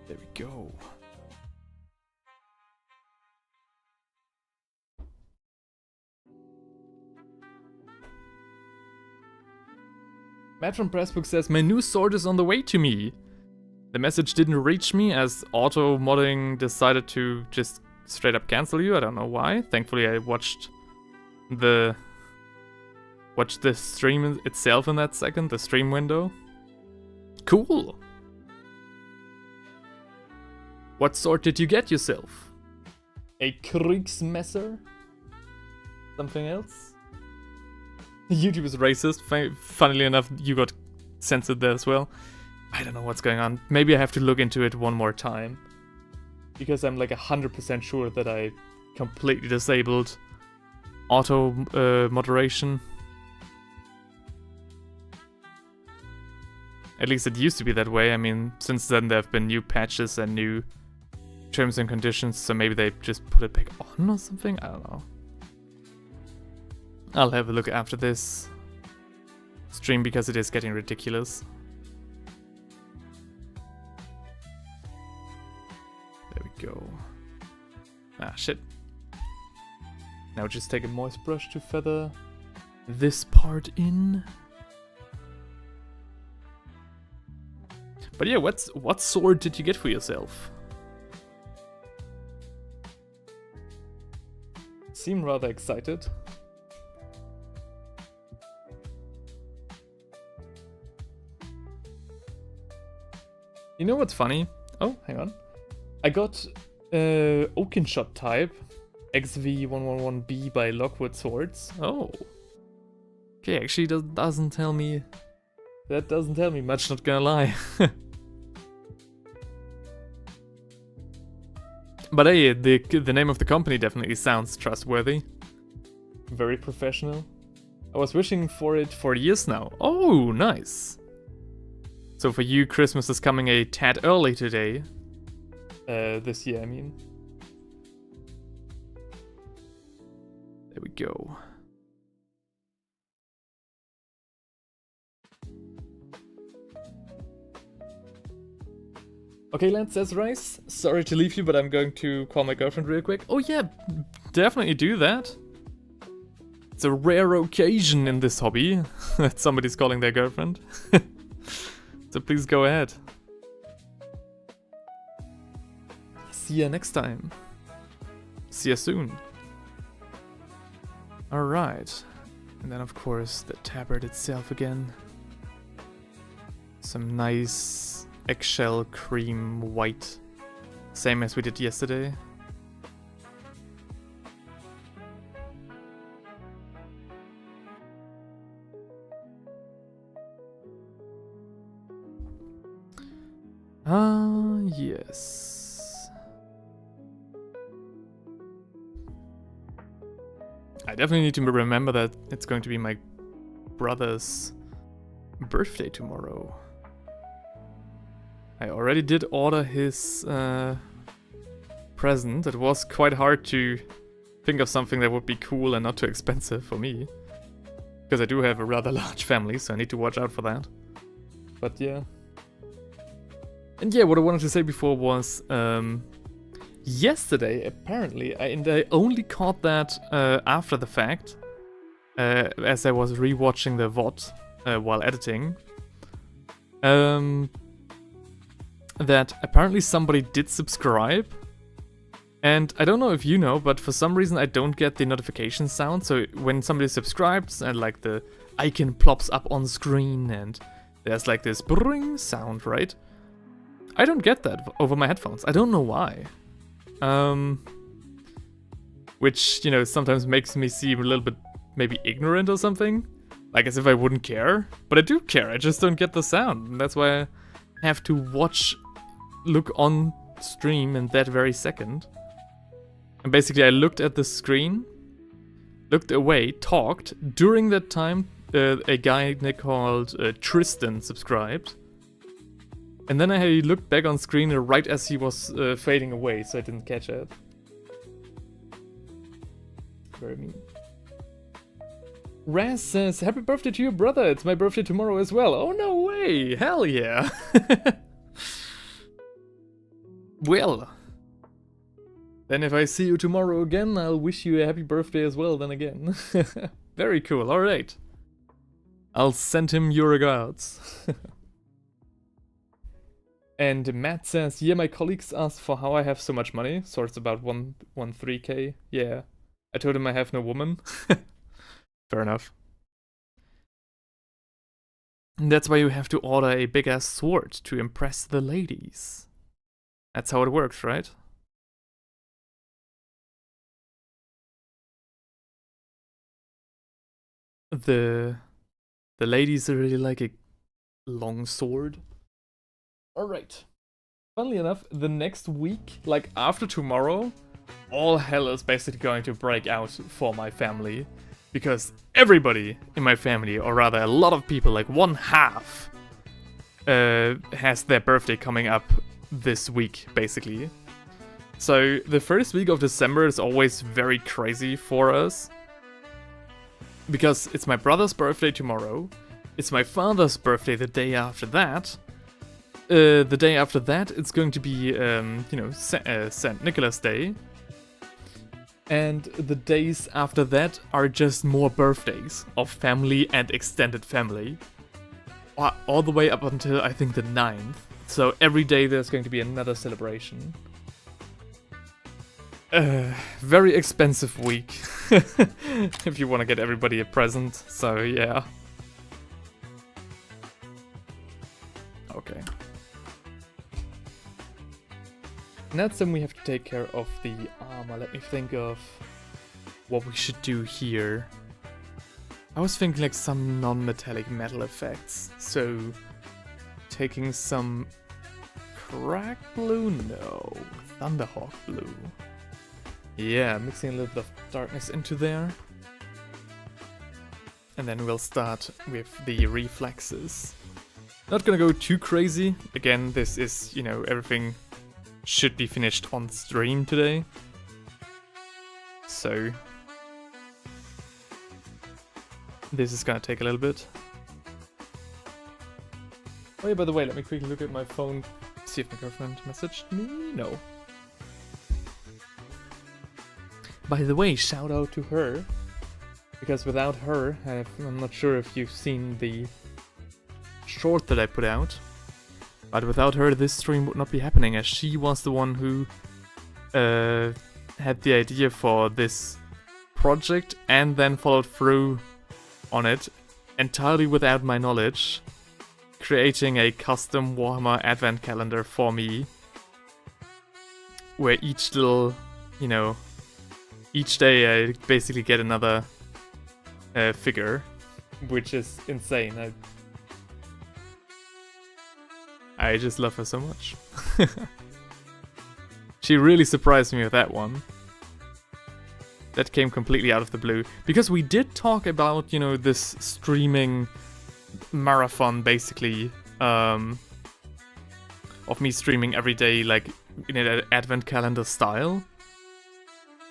There we go. Matt from Pressbook says, my new sword is on the way to me. The message didn't reach me as auto modding decided to just straight up cancel you. I don't know why. Thankfully I watched the stream itself in that second, the stream window. Cool. What sword did you get yourself? A Kriegsmesser? Something else? YouTube is racist. Funnily enough, you got censored there as well. I don't know what's going on. Maybe I have to look into it one more time. Because I'm like 100% sure that I completely disabled auto moderation. At least it used to be that way. I mean, since then there have been new patches and new terms and conditions, so maybe they just put it back on or something? I don't know. I'll have a look after this stream because it is getting ridiculous. There we go. Ah, shit. Now just take a moist brush to feather this part in. But yeah, what sword did you get for yourself? Seem rather excited. You know what's funny? Oh, hang on. I got Oakenshot type XV111B by Lockwood Swords. Oh. Okay, actually that doesn't tell me much, not gonna lie. But hey, the name of the company definitely sounds trustworthy. Very professional. I was wishing for it for years now. Oh, nice. So for you, Christmas is coming a tad early today. This year, I mean. There we go. Okay, Lance says Rice. Sorry to leave you, but I'm going to call my girlfriend real quick. Oh yeah, definitely do that. It's a rare occasion in this hobby that somebody's calling their girlfriend. So please go ahead. See ya next time. See ya soon. Alright. And then of course the tabard itself again. Some nice eggshell cream white. Same as we did yesterday. Yes. I definitely need to remember that it's going to be my brother's birthday tomorrow. I already did order his present. It was quite hard to think of something that would be cool and not too expensive for me. Because I do have a rather large family, so I need to watch out for that. But yeah. And yeah, what I wanted to say before was, yesterday, apparently, I only caught that after the fact, as I was rewatching the VOD while editing, that apparently somebody did subscribe, and I don't know if you know, but for some reason I don't get the notification sound, so when somebody subscribes and like the icon plops up on screen and there's like this bring sound, right? I don't get that over my headphones. I don't know why. Which, you know, sometimes makes me seem a little bit maybe ignorant or something. Like as if I wouldn't care. But I do care, I just don't get the sound. And that's why I have to look on stream in that very second. And basically I looked at the screen, looked away, talked. During that time, a guy called Tristan subscribed. And then I looked back on screen right as he was fading away, so I didn't catch it. Very mean. Raz says, happy birthday to your brother, it's my birthday tomorrow as well. Oh, no way, hell yeah. Well, then if I see you tomorrow again, I'll wish you a happy birthday as well then again. Very cool, alright. I'll send him your regards. And Matt says, yeah, my colleagues asked for how I have so much money. So it's about 1.13k. Yeah. I told him I have no woman. Fair enough. And that's why you have to order a big-ass sword to impress the ladies. That's how it works, right? The ladies really like a long sword. Alright. Funnily enough, the next week, like after tomorrow, all hell is basically going to break out for my family. Because everybody in my family, or rather a lot of people, like 1/2, has their birthday coming up this week, basically. So the first week of December is always very crazy for us. Because it's my brother's birthday tomorrow, it's my father's birthday the day after that. The day after that, it's going to be, you know, St. Nicholas Day. And the days after that are just more birthdays of family and extended family. All the way up until, I think, the 9th. So every day there's going to be another celebration. Very expensive week. If you want to get everybody a present. So, yeah. Okay. Next then we have to take care of the armor. Let me think of what we should do here. I was thinking like some non-metallic metal effects. So taking some crack blue? No. Thunderhawk blue. Yeah, mixing a little bit of darkness into there. And then we'll start with the reflexes. Not gonna go too crazy. Again, this is, you know, everything should be finished on stream today. So this is gonna take a little bit. Oh yeah, by the way, let me quickly look at my phone, see if my girlfriend messaged me. No. By the way, shout out to her, because without her, I'm not sure if you've seen the short that I put out. But without her, this stream would not be happening, as she was the one who had the idea for this project and then followed through on it entirely without my knowledge, creating a custom Warhammer Advent Calendar for me, where each little, you know, each day I basically get another figure, which is insane. I just love her so much. She really surprised me with that one. That came completely out of the blue. Because we did talk about, you know, this streaming marathon, basically, of me streaming every day, like, in an advent calendar style.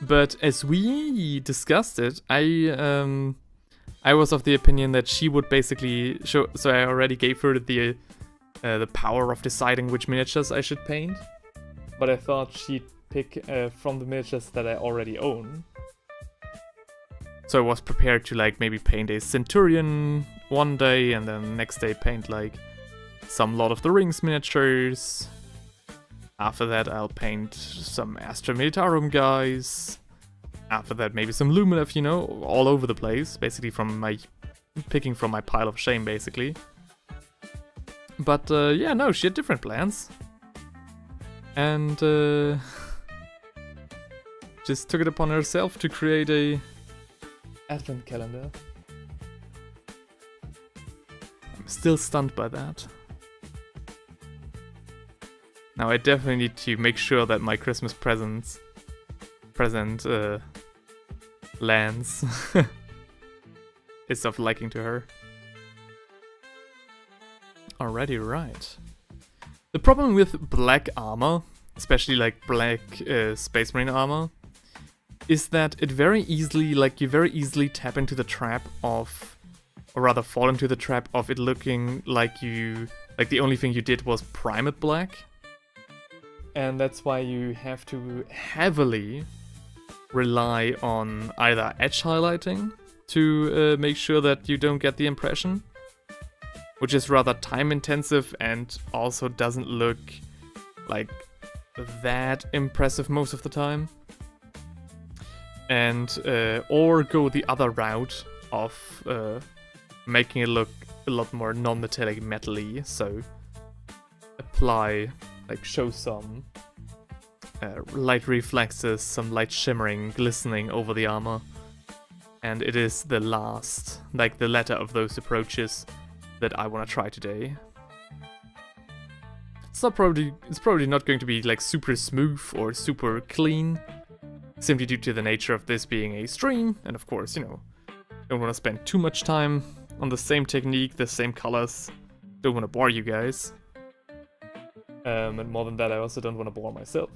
But as we discussed it, I was of the opinion that she would basically show... So I already gave her the power of deciding which miniatures I should paint. But I thought she'd pick from the miniatures that I already own. So I was prepared to like maybe paint a Centurion one day and then next day paint like some Lord of the Rings miniatures. After that I'll paint some Astra Militarum guys. After that maybe some Luminev, you know, all over the place. Basically picking from my pile of shame, basically. But yeah, no, she had different plans. And just took it upon herself to create a advent calendar. I'm still stunned by that. Now I definitely need to make sure that my Christmas present lands. is of liking to her. Alrighty, right. The problem with black armor, especially like black Space Marine armor, is that it very easily, like, you very easily tap into the trap of, or rather fall into the trap of it looking like you, like the only thing you did was prime it black. And that's why you have to heavily rely on either edge highlighting to make sure that you don't get the impression, which is rather time intensive and also doesn't look like that impressive most of the time. And or go the other route of making it look a lot more non-metallic metal-y, so apply, like, show some light reflexes, some light shimmering, glistening over the armor. And it is the last, like the latter of those approaches that I want to try today. It's probably not going to be like super smooth or super clean, simply due to the nature of this being a stream, and of course, you know, don't want to spend too much time on the same technique, the same colors. Don't want to bore you guys. And more than that, I also don't want to bore myself.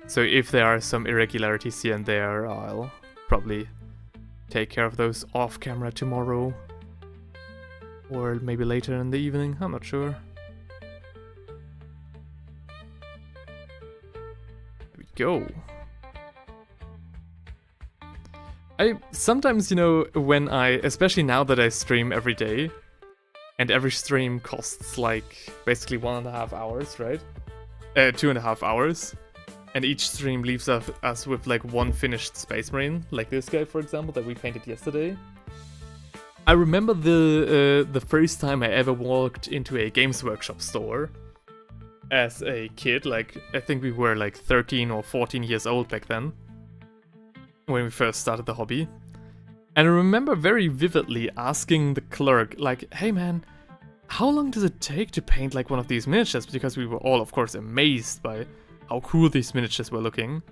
So if there are some irregularities here and there, I'll probably take care of those off camera tomorrow. Or maybe later in the evening, I'm not sure. There we go. I sometimes, you know, when especially now that I stream every day, and every stream costs like basically 1.5 hours, right? 2.5 hours. And each stream leaves us with like one finished Space Marine, like this guy, for example, that we painted yesterday. I remember the first time I ever walked into a Games Workshop store as a kid. Like, I think we were like 13 or 14 years old back then, when we first started the hobby. And I remember very vividly asking the clerk, like, hey man, how long does it take to paint like one of these miniatures? Because we were all, of course, amazed by how cool these miniatures were looking.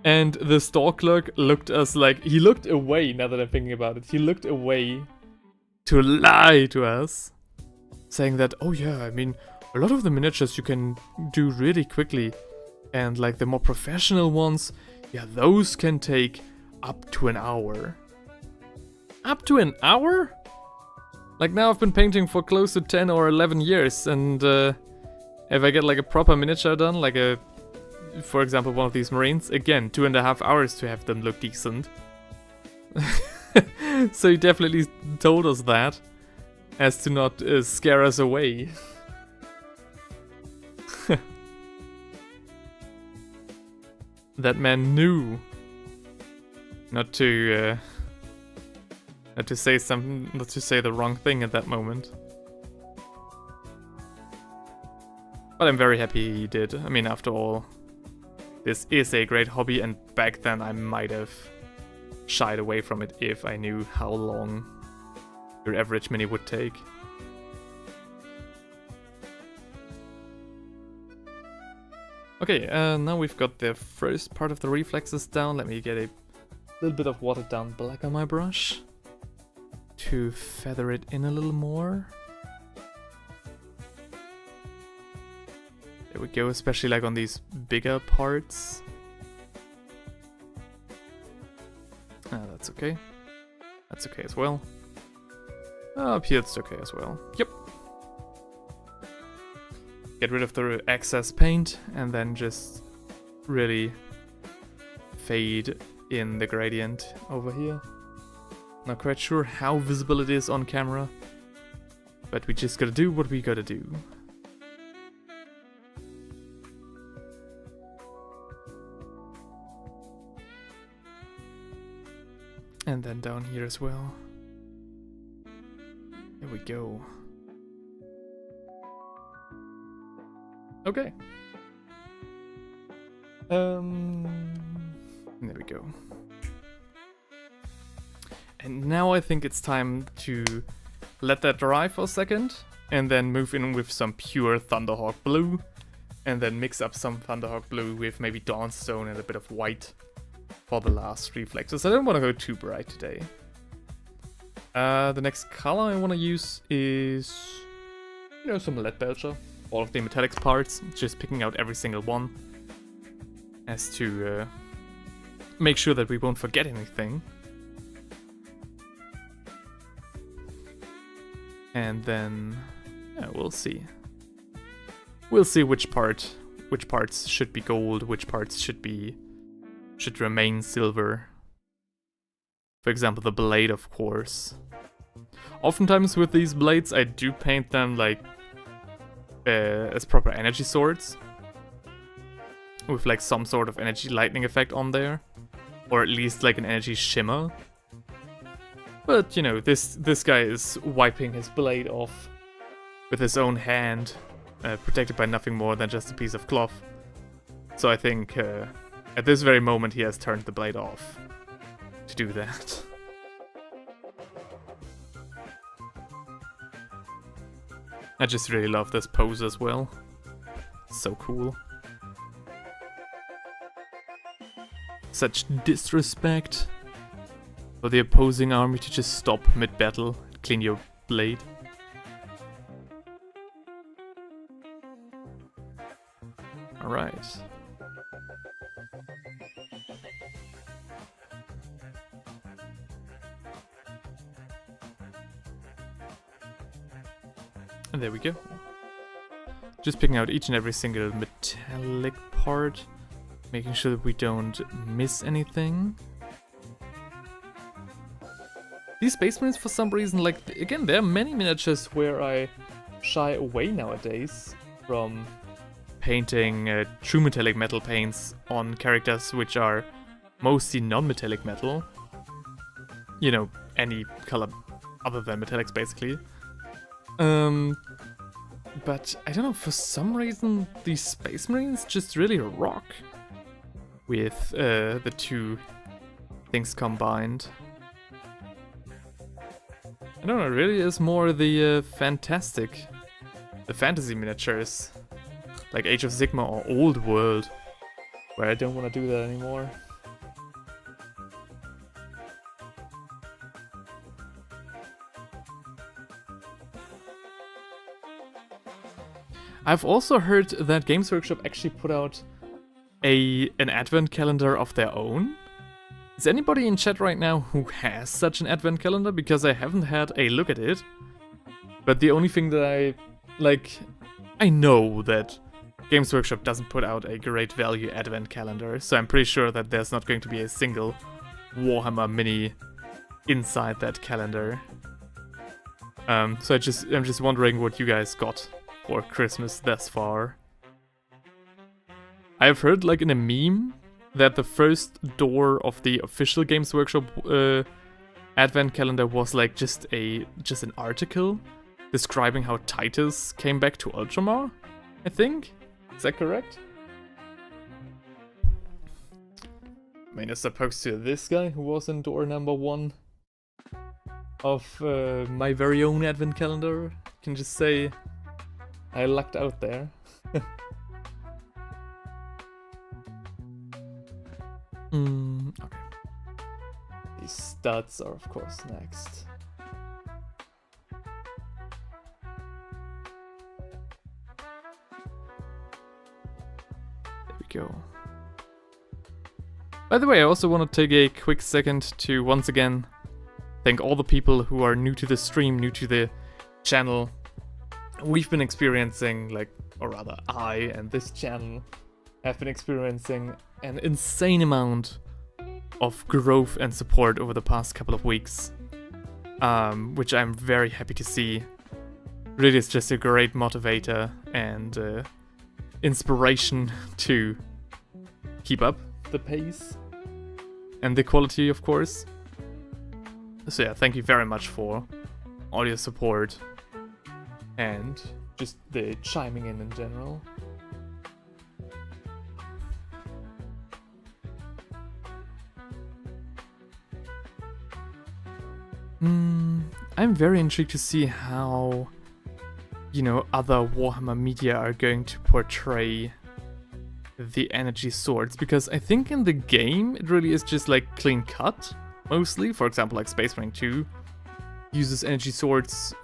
And the store clerk looked us like, he looked away, now that I'm thinking about it. He looked away to lie to us, saying that, oh yeah, I mean, a lot of the miniatures you can do really quickly. And like the more professional ones, yeah, those can take up to an hour. Up to an hour? Like, now I've been painting for close to 10 or 11 years, and if I get like a proper miniature done, like for example, one of these Marines, again, 2.5 hours to have them look decent. So he definitely told us that, as to not scare us away. That man knew not to say the wrong thing at that moment. But I'm very happy he did. I mean, after all, this is a great hobby, and back then I might have shied away from it if I knew how long your average mini would take. Okay, now we've got the first part of the reflexes down. Let me get a little bit of watered down black on my brush to feather it in a little more. There we go, especially like on these bigger parts. That's okay. That's okay as well. Up here it's okay as well. Yep. Get rid of the excess paint and then just really fade in the gradient over here. Not quite sure how visible it is on camera, but we just gotta do what we gotta do. And then down here as well. There we go. Okay. There we go. And now I think it's time to let that dry for a second, and then move in with some pure Thunderhawk blue, and then mix up some Thunderhawk blue with maybe Dawnstone and a bit of white for the last reflexes. I don't want to go too bright today. The next color I want to use is, you know, some lead belcher. All of the metallics parts, just picking out every single one, as to make sure that we won't forget anything. And then, yeah, we'll see. We'll see which parts should be gold, which parts should remain silver. For example, the blade, of course. Oftentimes with these blades, I do paint them like as proper energy swords, with like some sort of energy lightning effect on there, or at least like an energy shimmer. But you know, this guy is wiping his blade off with his own hand, protected by nothing more than just a piece of cloth. So I think at this very moment he has turned the blade off to do that. I just really love this pose as well. So cool. Such disrespect for the opposing army to just stop mid-battle and clean your blade. Alright. And there we go. Just picking out each and every single metallic part, making sure that we don't miss anything. These Space Marines, for some reason, like, again, there are many miniatures where I shy away nowadays from painting true metallic metal paints on characters which are mostly non-metallic metal. You know, any color other than metallics, basically. But I don't know, for some reason these Space Marines just really rock with the two things combined. I don't know, it really is more the fantasy miniatures, like Age of Sigmar or Old World, where I don't want to do that anymore. I've also heard that Games Workshop actually put out an advent calendar of their own. Is anybody in chat right now who has such an advent calendar? Because I haven't had a look at it. But the only thing that I know that Games Workshop doesn't put out a great value advent calendar, so I'm pretty sure that there's not going to be a single Warhammer mini inside that calendar. So I'm just wondering what you guys got for Christmas thus far. I've heard, like, in a meme that the first door of the official Games Workshop advent calendar was like just an article describing how Titus came back to Ultramar, I think. Is that correct? I mean, as opposed to this guy who was in door number 1 of my very own advent calendar. I can just say I lucked out there. Okay. These studs are of course next. There we go. By the way, I also want to take a quick second to once again thank all the people who are new to the stream, new to the channel. We've been experiencing, or rather I and this channel have been experiencing an insane amount of growth and support over the past couple of weeks, which I'm very happy to see. Really, it's just a great motivator and inspiration to keep up the pace and the quality, of course. So yeah, thank you very much for all your support and just the chiming in general. I'm very intrigued to see how, other Warhammer media are going to portray the energy swords, because I think in the game it really is just like clean cut, mostly. For example, like Space Marine 2 uses energy swords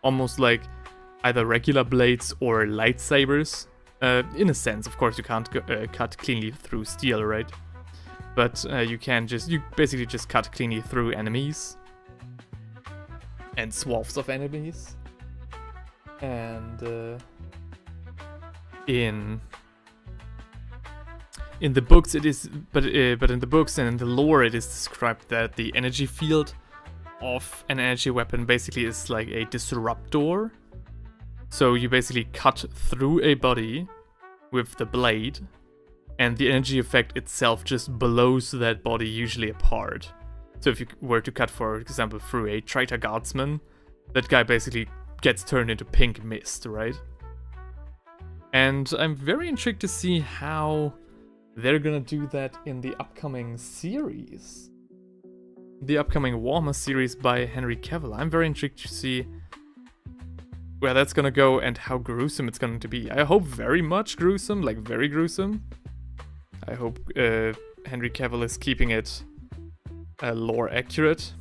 almost like either regular blades or lightsabers. In a sense, of course, you can't cut cleanly through steel, right? But you basically just cut cleanly through enemies and swaths of enemies. And in the books it is, but in the books and in the lore it is described that the energy field of an energy weapon basically is like a disruptor. So you basically cut through a body with the blade, and the energy effect itself just blows that body usually apart. So if you were to cut, for example, through a traitor guardsman, that guy basically gets turned into pink mist, right? And I'm very intrigued to see how they're gonna do that in the upcoming series. The upcoming Warhammer series by Henry Cavill. I'm very intrigued to see where that's gonna go and how gruesome it's going to be. I hope very much gruesome, like very gruesome. I hope Henry Cavill is keeping it lore accurate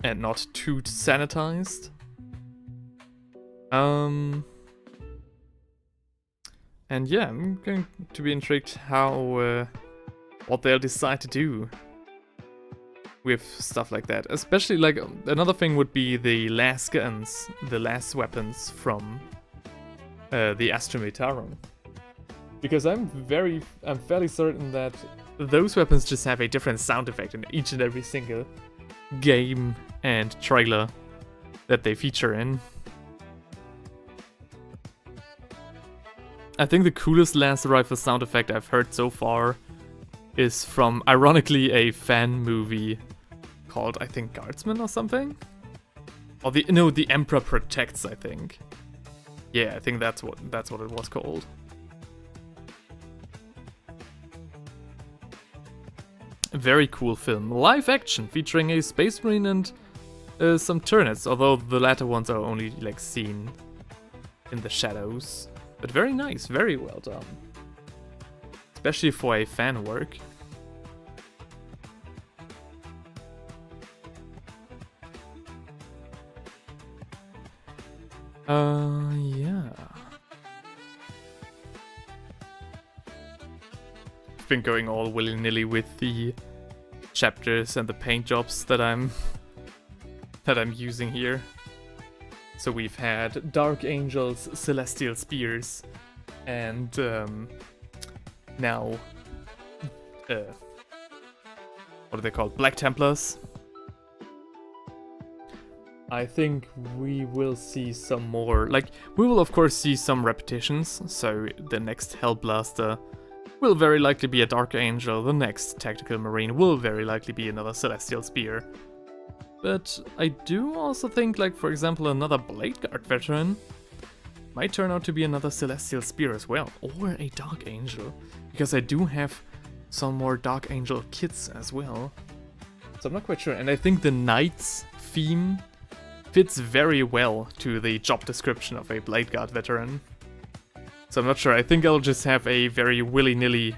and not too sanitized. And yeah, I'm going to be intrigued how what they'll decide to do with stuff like that. Especially, like, another thing would be the last guns, the last weapons from the Astra Militarum. Because I'm fairly certain that those weapons just have a different sound effect in each and every single game and trailer that they feature in. I think the coolest Lancer Rifle sound effect I've heard so far is from, ironically, a fan movie called, I think, Guardsman or something? Or the Emperor Protects, I think. Yeah, I think that's what it was called. A very cool film. Live action, featuring a Space Marine and some Turnets, although the latter ones are only, like, seen in the shadows. But very nice, very well done. Especially for a fan work. Yeah. I've been going all willy-nilly with the chapters and the paint jobs that I'm using here. So we've had Dark Angels, Celestial Spears, and now what are they called? Black Templars. I think we will see some more, like, we will of course see some repetitions, so the next Hellblaster will very likely be a Dark Angel, the next Tactical Marine will very likely be another Celestial Spear. But I do also think, like, for example, another BLADEGUARD Veteran might turn out to be another Celestial Spear as well, or a Dark Angel, because I do have some more Dark Angel kits as well. So I'm not quite sure, and I think the Knights theme fits very well to the job description of a BLADEGUARD Veteran. So I'm not sure, I think I'll just have a very willy-nilly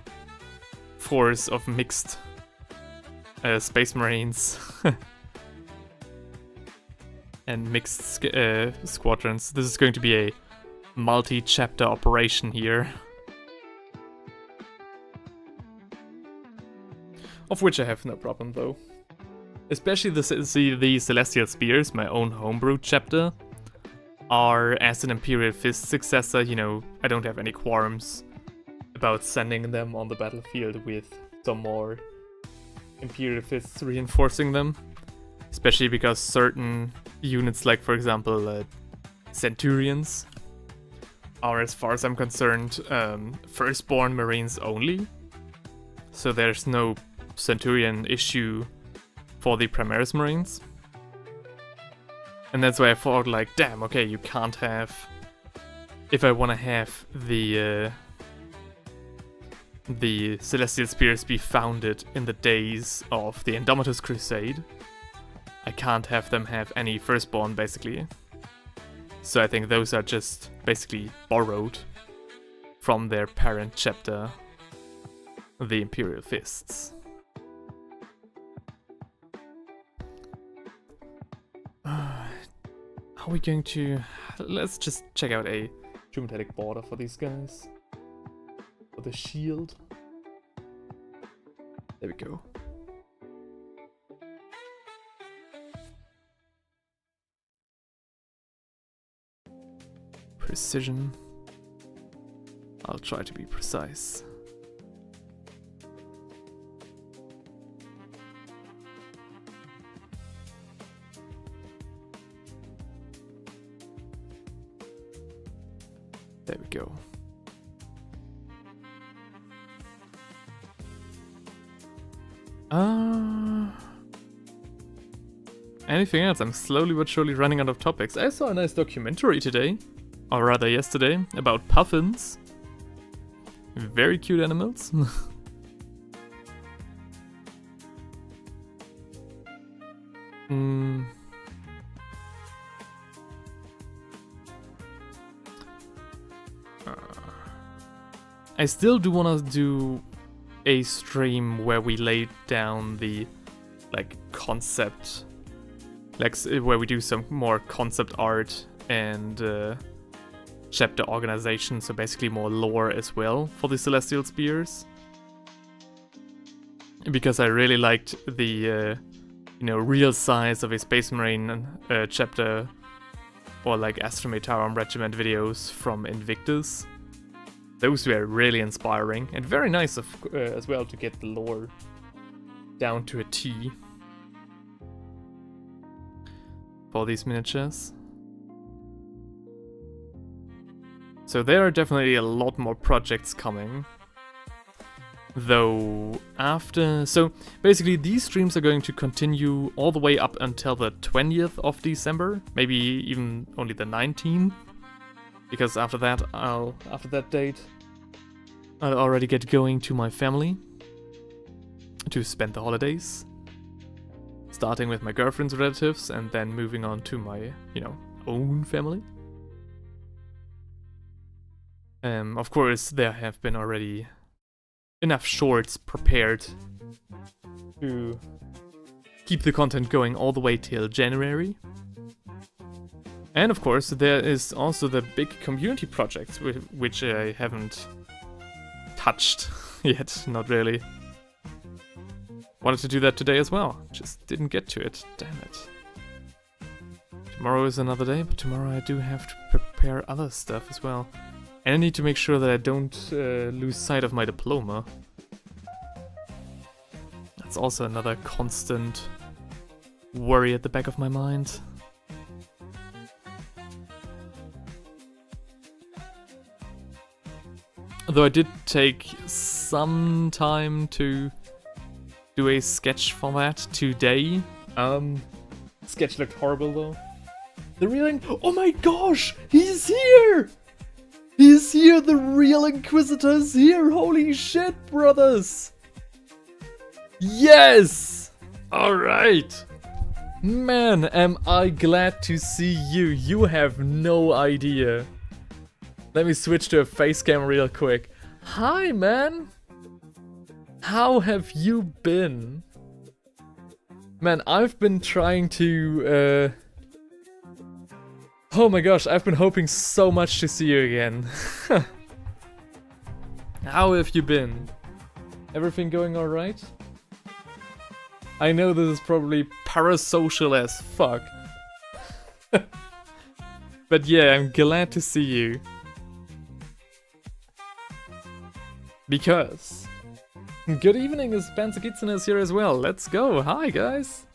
force of mixed Space Marines. And mixed squadrons. This is going to be a multi-chapter operation here. Of which I have no problem, though. Especially the Celestial Spears, my own homebrew chapter, are, as an Imperial Fist successor, you know, I don't have any qualms about sending them on the battlefield with some more Imperial Fists reinforcing them. Especially because certain units, like, for example, Centurions, are, as far as I'm concerned, Firstborn Marines only. So there's no Centurion issue for the Primaris Marines. And that's why I thought, like, damn, okay, you can't have... If I want to have the Celestial Spears be founded in the days of the Indomitus Crusade, I can't have them have any Firstborn, basically. So I think those are just basically borrowed from their parent chapter, the Imperial Fists. Are we going to... Let's just check out a true metallic border for these guys. For the shield. There we go. Precision. I'll try to be precise. There we go. Anything else? I'm slowly but surely running out of topics. I saw a nice documentary today, or rather yesterday, about puffins. Very cute animals. I still do want to do a stream where we lay down the concept, where we do some more concept art and chapter organization, so basically more lore as well for the Celestial Spears. Because I really liked the real size of a Space Marine chapter, or Astrometarum Regiment videos from Invictus. Those were really inspiring and very nice as well to get the lore down to a T for these miniatures. So there are definitely a lot more projects coming. Though so basically these streams are going to continue all the way up until the 20th of December, maybe even only the 19th. Because after that date, I'll already get going to my family to spend the holidays. Starting with my girlfriend's relatives and then moving on to my, own family. Of course, there have been already enough shorts prepared to keep the content going all the way till January. And of course, there is also the big community projects, which I haven't touched yet, not really. Wanted to do that today as well, just didn't get to it, damn it. Tomorrow is another day, but tomorrow I do have to prepare other stuff as well. And I need to make sure that I don't lose sight of my diploma. That's also another constant worry at the back of my mind. Though I did take some time to do a sketch for that today. Sketch looked horrible though. The real oh my gosh! He's here! He's here! The real Inquisitor's here! Holy shit, brothers! Yes! Alright! Man, am I glad to see you. You have no idea. Let me switch to a face cam real quick. Hi, man! How have you been? Man, I've been trying to, oh my gosh, I've been hoping so much to see you again. How have you been? Everything going alright? I know this is probably parasocial as fuck. But yeah, I'm glad to see you. Because... Good evening, this Spencer Kitson is here as well. Let's go. Hi, guys.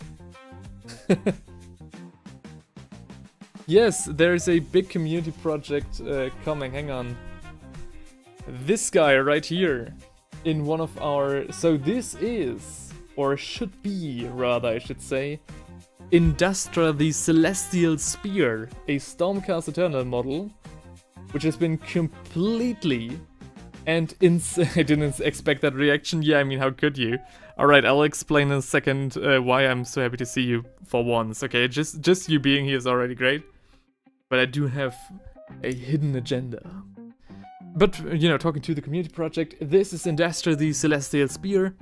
Yes, there's a big community project coming. Hang on. This guy right here in one of our... So this is, or should be, rather, I should say, Industra the Celestial Spear, a Stormcast Eternal model, which has been completely... And I didn't expect that reaction. Yeah, I mean, how could you? Alright, I'll explain in a second why I'm so happy to see you for once, okay? Just you being here is already great. But I do have a hidden agenda. But, you know, talking to the community project, this is Indestra the Celestial Spear.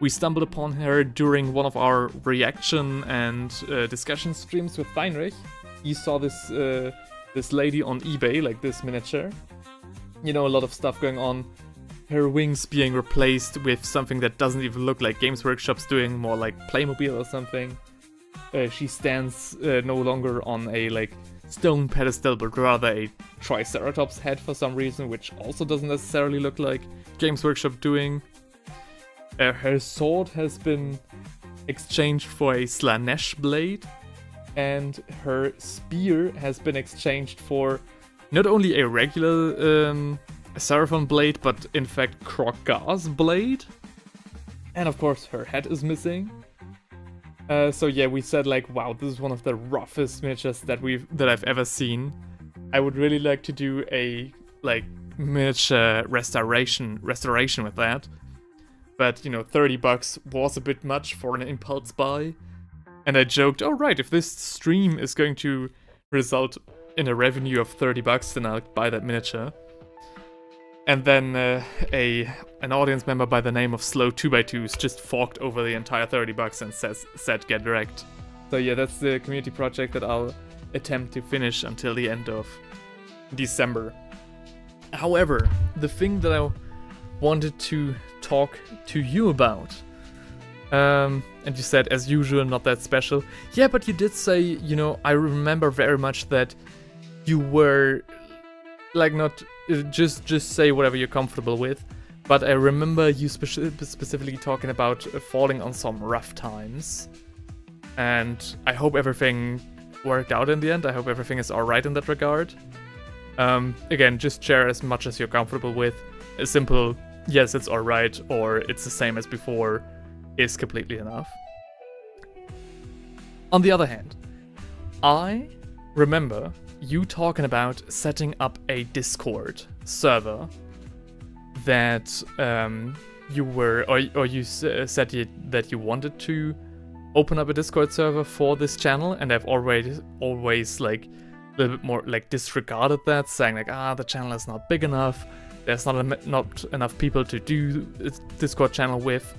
We stumbled upon her during one of our reaction and discussion streams with Feinrich. He saw this lady on eBay, like this miniature. You know, a lot of stuff going on. Her wings being replaced with something that doesn't even look like Games Workshop's doing, more like Playmobil or something. She stands no longer on a like stone pedestal, but rather a Triceratops head for some reason, which also doesn't necessarily look like Games Workshop doing. Her sword has been exchanged for a Slanesh blade, and her spear has been exchanged for not only a regular Seraphon blade, but in fact Kroggar's blade. And of course her head is missing. So yeah, we said like, wow, this is one of the roughest miniatures that I've ever seen. I would really like to do a like miniature restoration with that. But you know, $30 was a bit much for an impulse buy. And I joked, oh right, if this stream is going to result in a revenue of $30, then I'll buy that miniature. And then an audience member by the name of Slow 2x2s just forked over the entire $30 and said get wrecked. So yeah, that's the community project that I'll attempt to finish until the end of December. However, the thing that I wanted to talk to you about, and you said, as usual, not that special. Yeah, but you did say, you know, I remember very much that you were, like, not, just say whatever you're comfortable with. But I remember you specifically talking about falling on some rough times. And I hope everything worked out in the end. I hope everything is alright in that regard. Again, just share as much as you're comfortable with. A simple, yes, it's alright, or it's the same as before, is completely enough. On the other hand, I remember you talking about setting up a Discord server that you were, or you said that you wanted to open up a Discord server for this channel, and I've always like a little bit more like disregarded that, saying like, the channel is not big enough, there's not enough people to do a Discord channel with.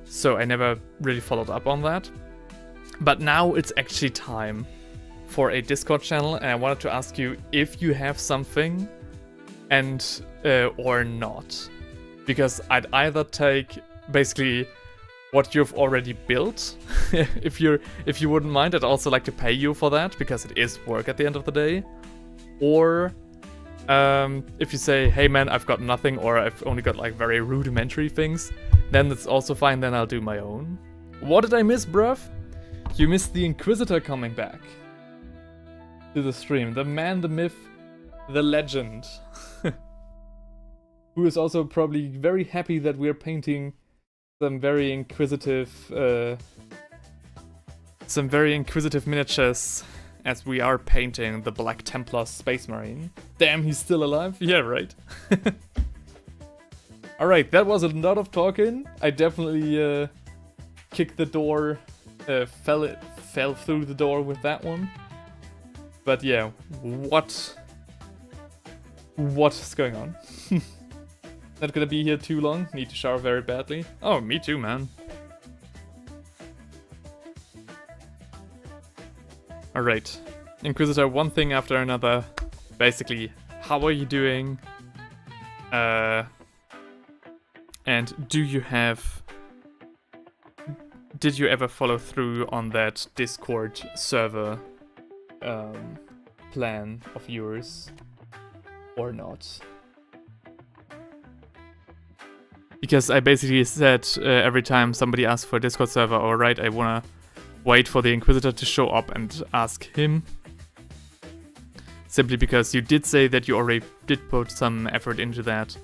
So I never really followed up on that. But now it's actually time for a Discord channel, and I wanted to ask you if you have something and or not. Because I'd either take basically what you've already built. if you wouldn't mind, I'd also like to pay you for that, because it is work at the end of the day. Or if you say, hey man, I've got nothing, or I've only got like very rudimentary things, then that's also fine, then I'll do my own. What did I miss, bruv? You missed the Inquisitor coming back to the stream. The man, the myth, the legend. Who is also probably very happy that we're painting some very inquisitive miniatures, as we are painting the Black Templars Space Marine. Damn, he's still alive? Yeah, right. Alright, that was a lot of talking. I definitely kicked the door, fell through the door with that one. But yeah, what is going on? Not gonna be here too long, need to shower very badly. Oh, me too, man. Alright, Inquisitor, one thing after another. Basically, how are you doing? And did you ever follow through on that Discord server plan of yours, or not? Because I basically said every time somebody asks for a Discord server, alright, I wanna wait for the Inquisitor to show up and ask him. Simply because you did say that you already did put some effort into that,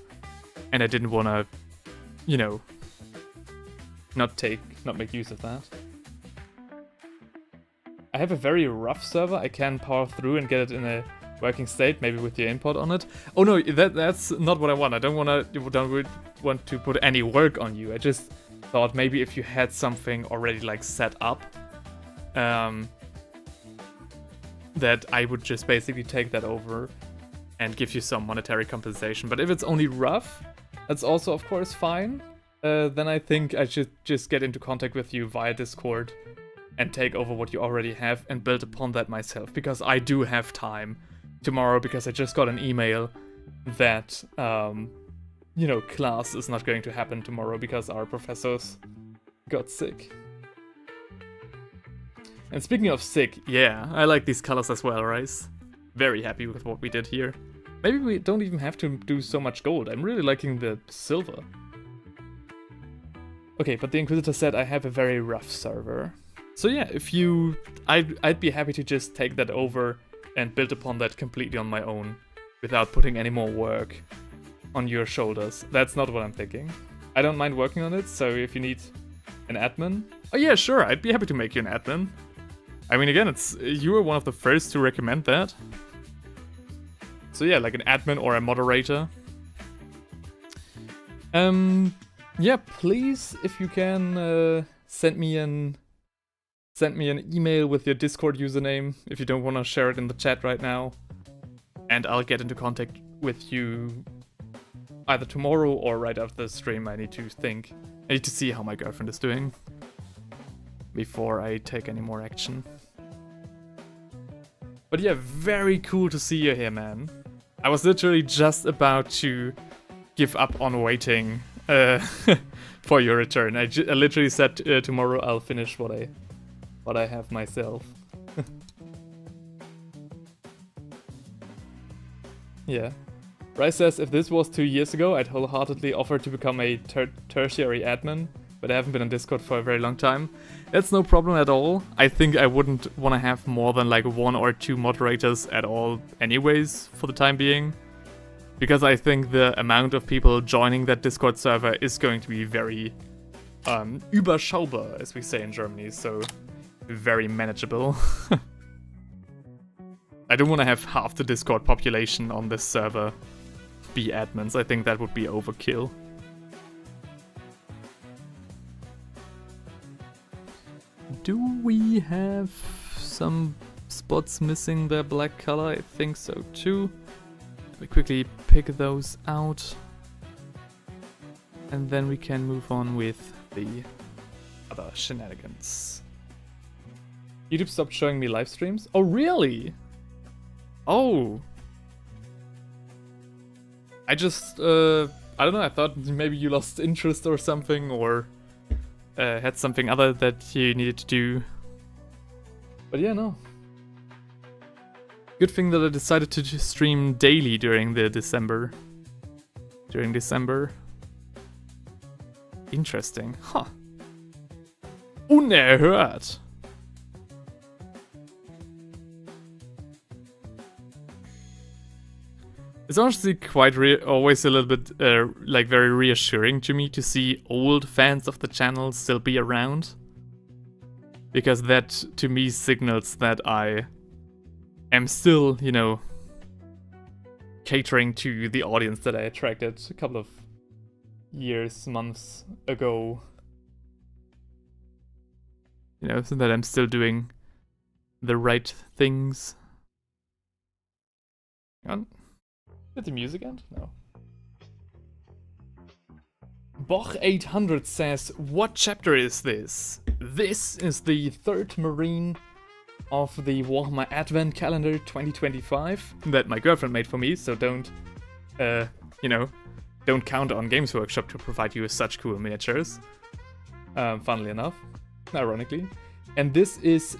and I didn't wanna, you know, not make use of that. I have a very rough server. I can power through and get it in a working state, maybe with your input on it. Oh no, that's not what I want. I don't want to put any work on you. I just thought maybe if you had something already like set up, that I would just basically take that over and give you some monetary compensation. But if it's only rough, that's also of course fine. Then I think I should just get into contact with you via Discord and take over what you already have and build upon that myself, because I do have time tomorrow, because I just got an email that, you know, class is not going to happen tomorrow because our professors got sick. And speaking of sick, yeah, I like these colors as well, right? Very happy with what we did here. Maybe we don't even have to do so much gold. I'm really liking the silver. Okay, but the Inquisitor said I have a very rough server. So yeah, if you... I'd be happy to just take that over and build upon that completely on my own, without putting any more work on your shoulders. That's not what I'm thinking. I don't mind working on it, so if you need an admin... Oh yeah, sure, I'd be happy to make you an admin. I mean, again, you were one of the first to recommend that. So yeah, like an admin or a moderator. Yeah, please, if you can, send me an email with your Discord username if you don't want to share it in the chat right now, and I'll get into contact with you either tomorrow or right after the stream. I need to see how my girlfriend is doing before I take any more action. But yeah, very cool to see you here, man. I was literally just about to give up on waiting for your return. I literally said tomorrow I'll finish what I have myself. Yeah. Rice says, if this was 2 years ago, I'd wholeheartedly offer to become a tertiary admin, but I haven't been on Discord for a very long time. That's no problem at all. I think I wouldn't want to have more than like 1 or 2 moderators at all anyways for the time being, because I think the amount of people joining that Discord server is going to be very überschaubar, as we say in Germany, so very manageable. I don't want to have half the Discord population on this server be admins. I think that would be overkill. Do we have some spots missing their black color? I think so too. Let me quickly pick those out. And then we can move on with the other shenanigans. YouTube stopped showing me live streams? Oh, really? Oh. I just, I don't know, I thought maybe you lost interest or something, or had something other that you needed to do. But yeah, no. Good thing that I decided to just stream daily during December. Interesting. Huh. Unerhört. It's honestly quite always a little bit like very reassuring to me to see old fans of the channel still be around, because that to me signals that I am still, you know, catering to the audience that I attracted a couple of months ago. You know, so that I'm still doing the right things. Hang on. Did the music end? No. Boch800 says, what chapter is this? This is the 3rd Marine of the Warhammer Advent Calendar 2025 that my girlfriend made for me, so don't, you know, don't count on Games Workshop to provide you with such cool miniatures. Funnily enough, ironically. And this is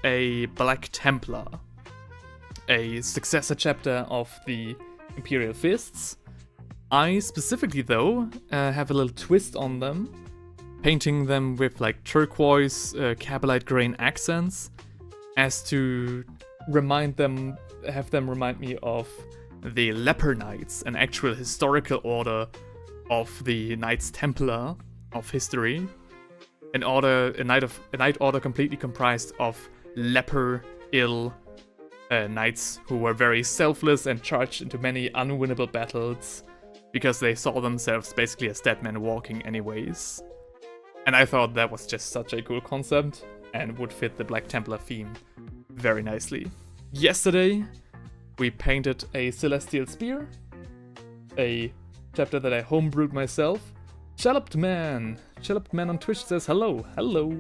a Black Templar, a successor chapter of the Imperial Fists. I specifically, though, have a little twist on them, painting them with like turquoise, Cabalite grain accents, as to have them remind me of the Leper Knights, an actual historical order of the Knights Templar of history. A knight order completely comprised of leper, ill knights who were very selfless and charged into many unwinnable battles because they saw themselves basically as dead men walking anyways. And I thought that was just such a cool concept and would fit the Black Templar theme very nicely. Yesterday, we painted a Celestial Spear, a chapter that I homebrewed myself. Challoped Man on Twitch says hello, hello.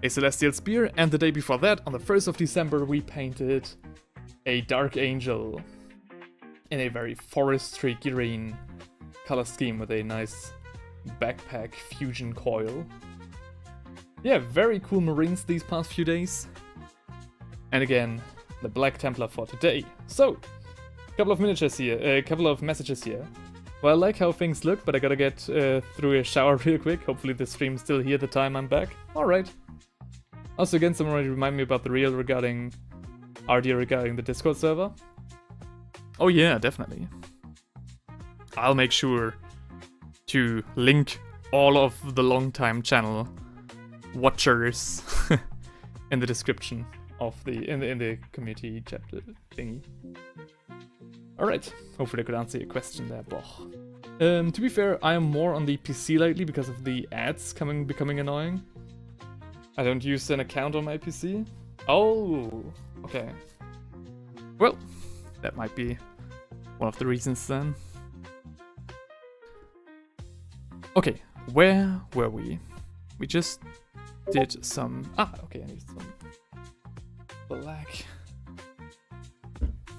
A Celestial Spear, and the day before that, on the 1st of December, we painted a Dark Angel in a very forestry green color scheme with a nice backpack fusion coil. Yeah, very cool Marines these past few days. And again, the Black Templar for today. So, a couple of miniatures here, a couple of messages here. Well, I like how things look, but I gotta get through a shower real quick. Hopefully the stream's still here the time I'm back. Alright. Also, again, someone already reminded me about the reel regarding RD regarding the Discord server. Oh yeah, definitely. I'll make sure to link all of the long-time channel watchers in the description of the in the community chapter thingy. Alright, hopefully I could answer your question there, Boch. To be fair, I am more on the PC lately because of the ads becoming annoying. I don't use an account on my PC. Oh, okay. Well, that might be one of the reasons then. Okay, where were we? We just did some... okay, I need some black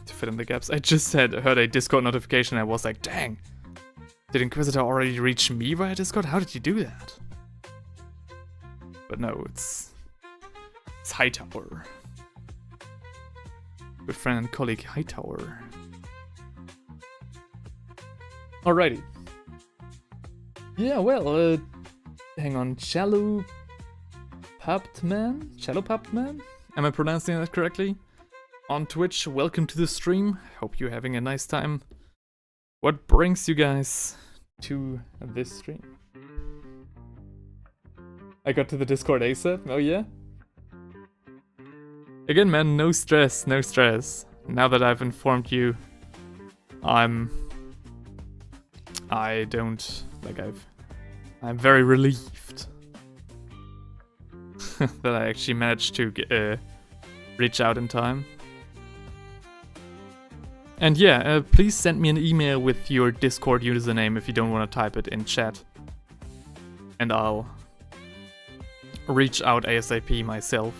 to fit in the gaps. I just heard a Discord notification and I was like, dang! Did Inquisitor already reach me via Discord? How did you do that? But no, it's Hightower. Good friend and colleague Hightower. Alrighty. Yeah, well, hang on, Shallow Pupped Man? Am I pronouncing that correctly? On Twitch, welcome to the stream. Hope you're having a nice time. What brings you guys to this stream? I got to the Discord ASAP, oh yeah? Again, man, no stress, no stress. Now that I've informed you, I'm very relieved that I actually managed to reach out in time. And yeah, please send me an email with your Discord username if you don't want to type it in chat. And I'll reach out ASAP myself.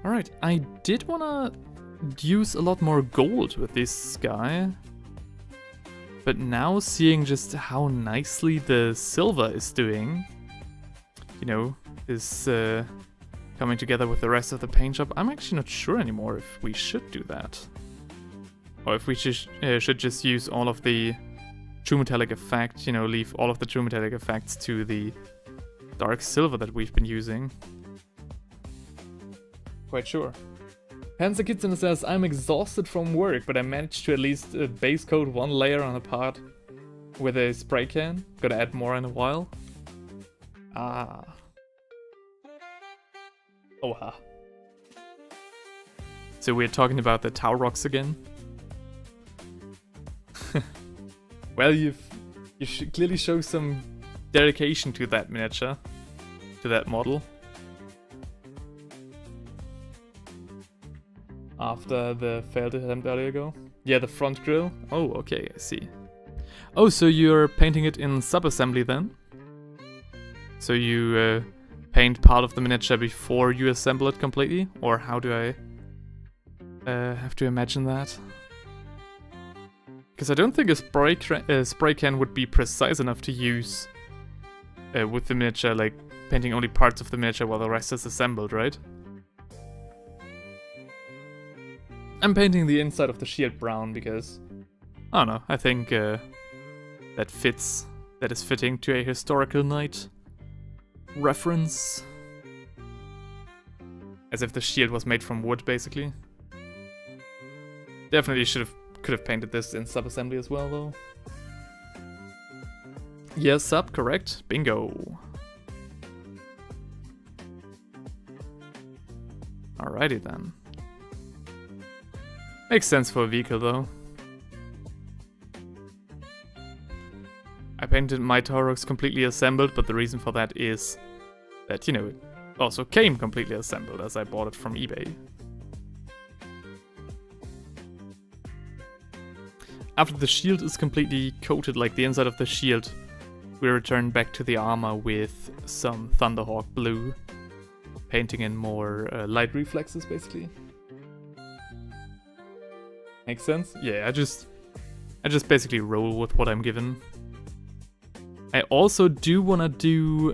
Alright, I did want to use a lot more gold with this guy. But now seeing just how nicely the silver is doing, you know, is coming together with the rest of the paint job, I'm actually not sure anymore if we should do that. Or if we should just use all of the true metallic effect, you know, leave all of the true metallic effects to the dark silver that we've been using. Quite sure. Panzer Kitson says, I'm exhausted from work, but I managed to at least base coat one layer on a part with a spray can. Gotta add more in a while. Ah. Oha. So we're talking about the Tau Rocks again? Well, you should clearly show some dedication to that miniature, to that model. After the failed attempt earlier ago. Yeah, the front grille. Oh, okay, I see. Oh, so you're painting it in sub-assembly then? So you paint part of the miniature before you assemble it completely? Or how do I have to imagine that? Because I don't think a spray can would be precise enough to use with the miniature, like painting only parts of the miniature while the rest is assembled, right? I'm painting the inside of the shield brown because, I don't know, I think that is fitting to a historical knight reference. As if the shield was made from wood, basically. Definitely could have painted this in sub-assembly as well, though. Yes, sub, correct. Bingo. Alrighty then. Makes sense for a vehicle, though. I painted my Tau Rocks completely assembled, but the reason for that is that, you know, also came completely assembled as I bought it from eBay. After the shield is completely coated, like the inside of the shield, we return back to the armor with some Thunderhawk blue, painting in more light reflexes, basically. Makes sense? Yeah, I just basically roll with what I'm given. I also do want to do,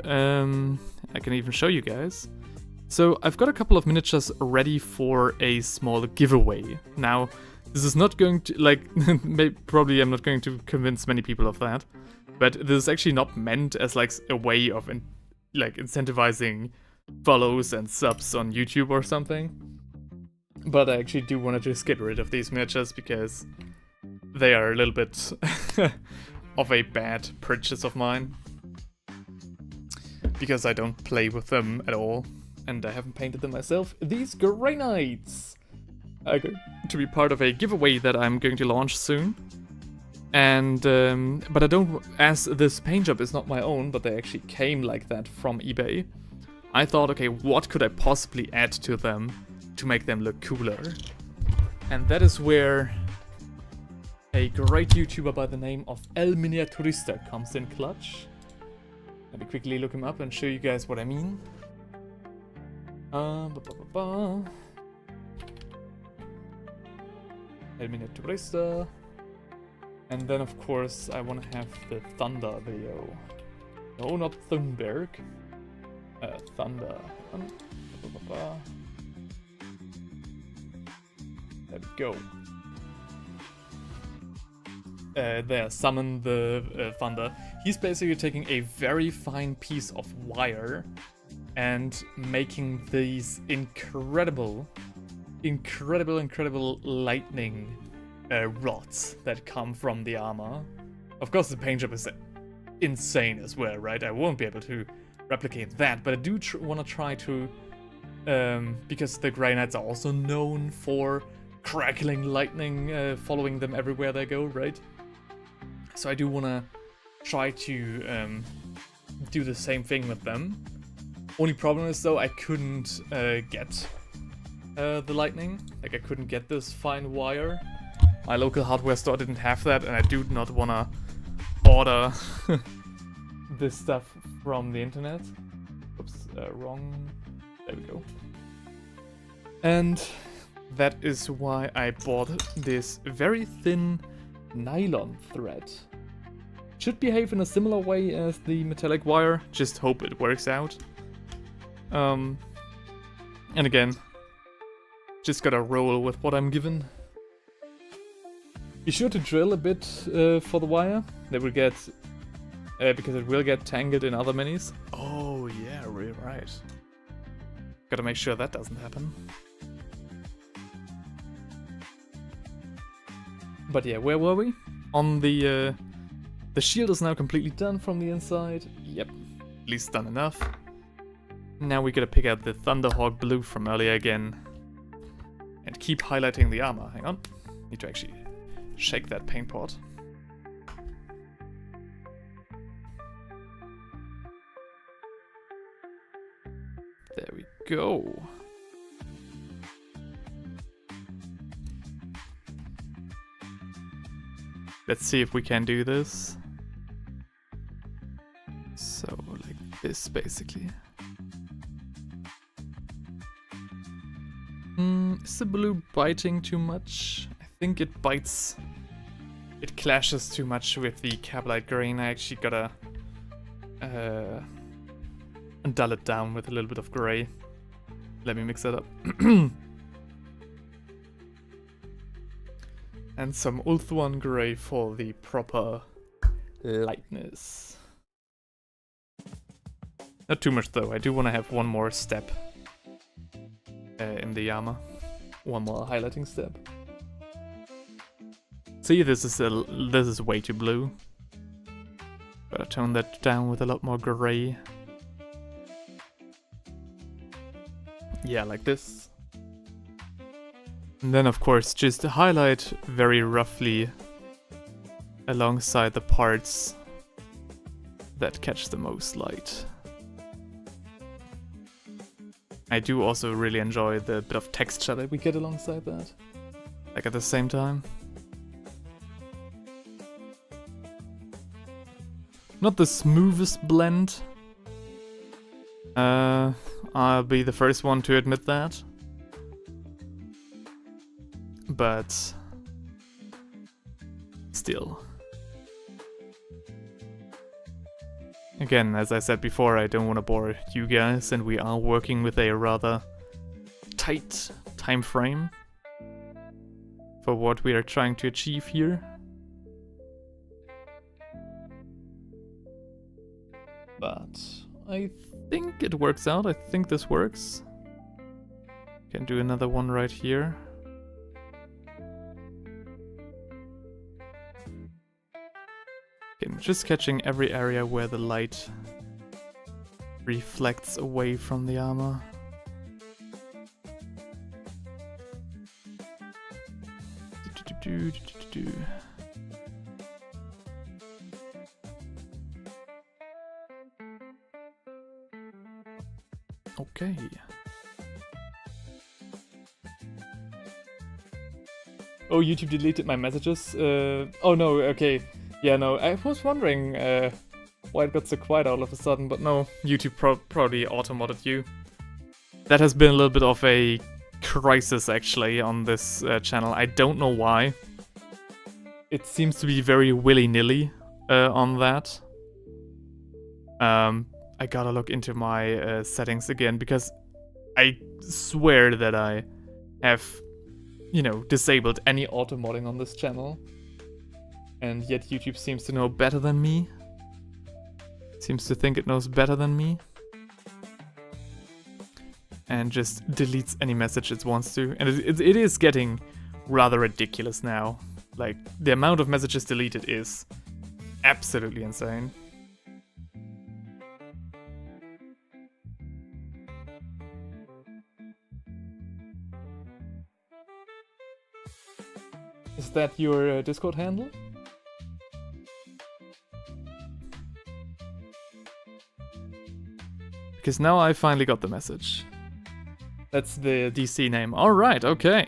I can even show you guys. So I've got a couple of miniatures ready for a small giveaway. Now, this is not going to, like, probably I'm not going to convince many people of that, but this is actually not meant as, like, a way of, incentivizing follows and subs on YouTube or something. But I actually do want to just get rid of these miniatures because they are a little bit of a bad purchase of mine. Because I don't play with them at all, and I haven't painted them myself. These Grey Knights are going to be part of a giveaway that I'm going to launch soon. And, but I don't, as this paint job is not my own, but they actually came like that from eBay, I thought, okay, what could I possibly add to them to make them look cooler? And that is where a great YouTuber by the name of El Miniaturista comes in clutch. Let me quickly look him up and show you guys what I mean. El Miniaturista. And then, of course, I want to have the Thunder video. No, not Thunberg. Thunder. There we go. There, summon the Thunder. He's basically taking a very fine piece of wire and making these incredible lightning rods that come from the armor. Of course, the paint job is insane as well, right? I won't be able to replicate that, but I do want to try to, because the Grey Knights are also known for crackling lightning following them everywhere they go, right? So I do want to try to do the same thing with them. Only problem is, though, I couldn't get the lightning. Like, I couldn't get this fine wire. My local hardware store didn't have that, and I do not want to order this stuff from the internet. Oops, wrong. There we go. And that is why I bought this very thin nylon thread. Should behave in a similar way as the metallic wire, just hope it works out. And again, just gotta roll with what I'm given. Be sure to drill a bit for the wire. That will get, because it will get tangled in other minis. Oh yeah, really right. Gotta make sure that doesn't happen. But yeah, where were we? On the shield is now completely done from the inside. Yep, at least done enough. Now we gotta pick out the Thunderhawk blue from earlier again. And keep highlighting the armor. Hang on. Need to actually shake that paint pot. There we go. Let's see if we can do this. So, like this, basically. Is the blue biting too much? I think it bites. It clashes too much with the Cablite grain. I actually gotta dull it down with a little bit of gray. Let me mix that up. And some Ulthuan gray for the proper lightness. Not too much though. I do want to have one more step in the armor. One more highlighting step. See, this is way too blue. Gotta tone that down with a lot more gray. Yeah, like this. And then, of course, just highlight very roughly alongside the parts that catch the most light. I do also really enjoy the bit of texture that we get alongside that. Like at the same time. Not the smoothest blend. I'll be the first one to admit that. But still. Again, as I said before, I don't want to bore you guys, and we are working with a rather tight time frame for what we are trying to achieve here. But I think it works out. I think this works. Can do another one right here. Again, just catching every area where the light reflects away from the armor. Okay. Oh, YouTube deleted my messages? Oh no, okay. Yeah, no, I was wondering why it got so quiet all of a sudden, but no, YouTube probably auto-modded you. That has been a little bit of a crisis, actually, on this channel. I don't know why. It seems to be very willy-nilly on that. I gotta look into my settings again, because I swear that I have, you know, disabled any auto-modding on this channel. And yet YouTube seems to know better than me. Seems to think it knows better than me. And just deletes any message it wants to. And it is getting rather ridiculous now. Like, the amount of messages deleted is absolutely insane. Is that your Discord handle? Because now I finally got the message. That's the DC name. Alright, okay.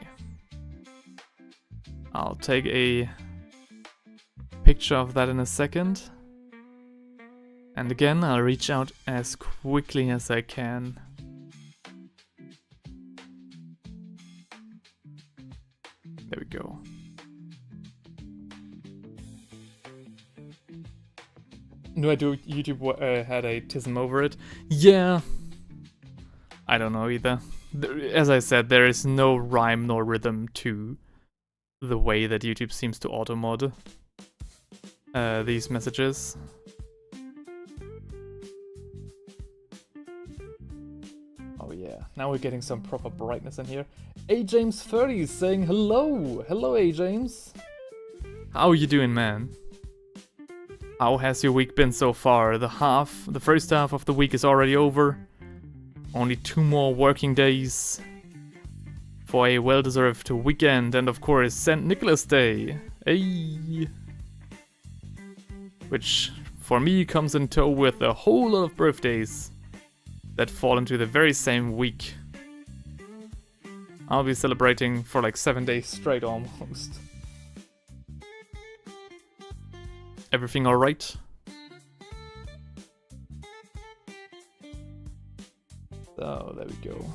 I'll take a picture of that in a second. And again, I'll reach out as quickly as I can. There we go. No, I do. YouTube had a tism over it. Yeah. I don't know either. As I said, there is no rhyme nor rhythm to the way that YouTube seems to auto-mod these messages. Oh yeah, now we're getting some proper brightness in here. A James 30 is saying hello! Hello, A James! How are you doing, man? How has your week been so far? The first half of the week is already over. Only 2 more working days for a well-deserved weekend, and of course St. Nicholas Day. Hey. Which for me comes in tow with a whole lot of birthdays that fall into the very same week. I'll be celebrating for like 7 days straight almost. Everything alright? So, there we go.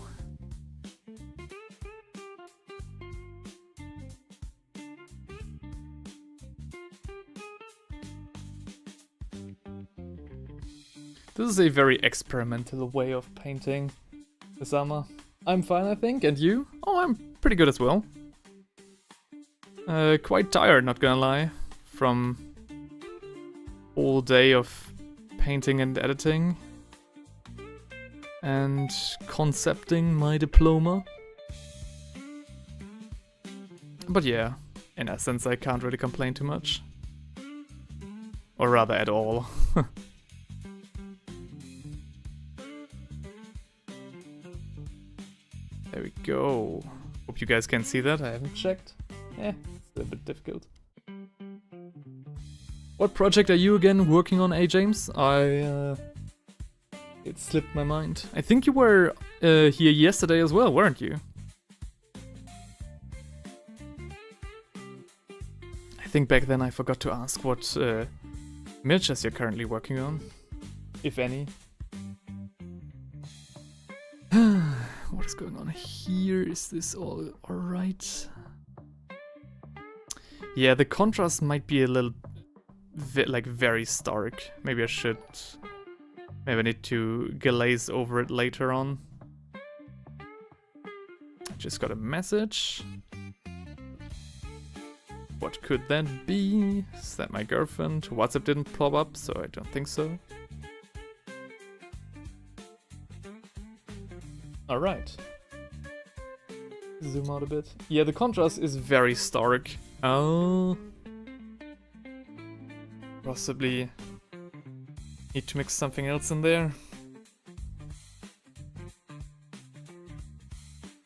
This is a very experimental way of painting this armor. I'm fine, I think, and you? Oh, I'm pretty good as well. Quite tired, not gonna lie, from all day of painting and editing and concepting my diploma. But yeah, in essence I can't really complain too much. Or rather at all. There we go. Hope you guys can see that, I haven't checked. It's a bit difficult. What project are you again working on, A James? It slipped my mind. I think you were here yesterday as well, weren't you? I think back then I forgot to ask what miniatures you're currently working on, if any. What is going on here? Is this all alright? Yeah, the contrast might be a little like very stark. Maybe I need to glaze over it later on. Just got a message. What could that be? Is that my girlfriend? WhatsApp didn't pop up, so I don't think so. Alright. Zoom out a bit. Yeah, the contrast is very stark. Oh. Possibly need to mix something else in there.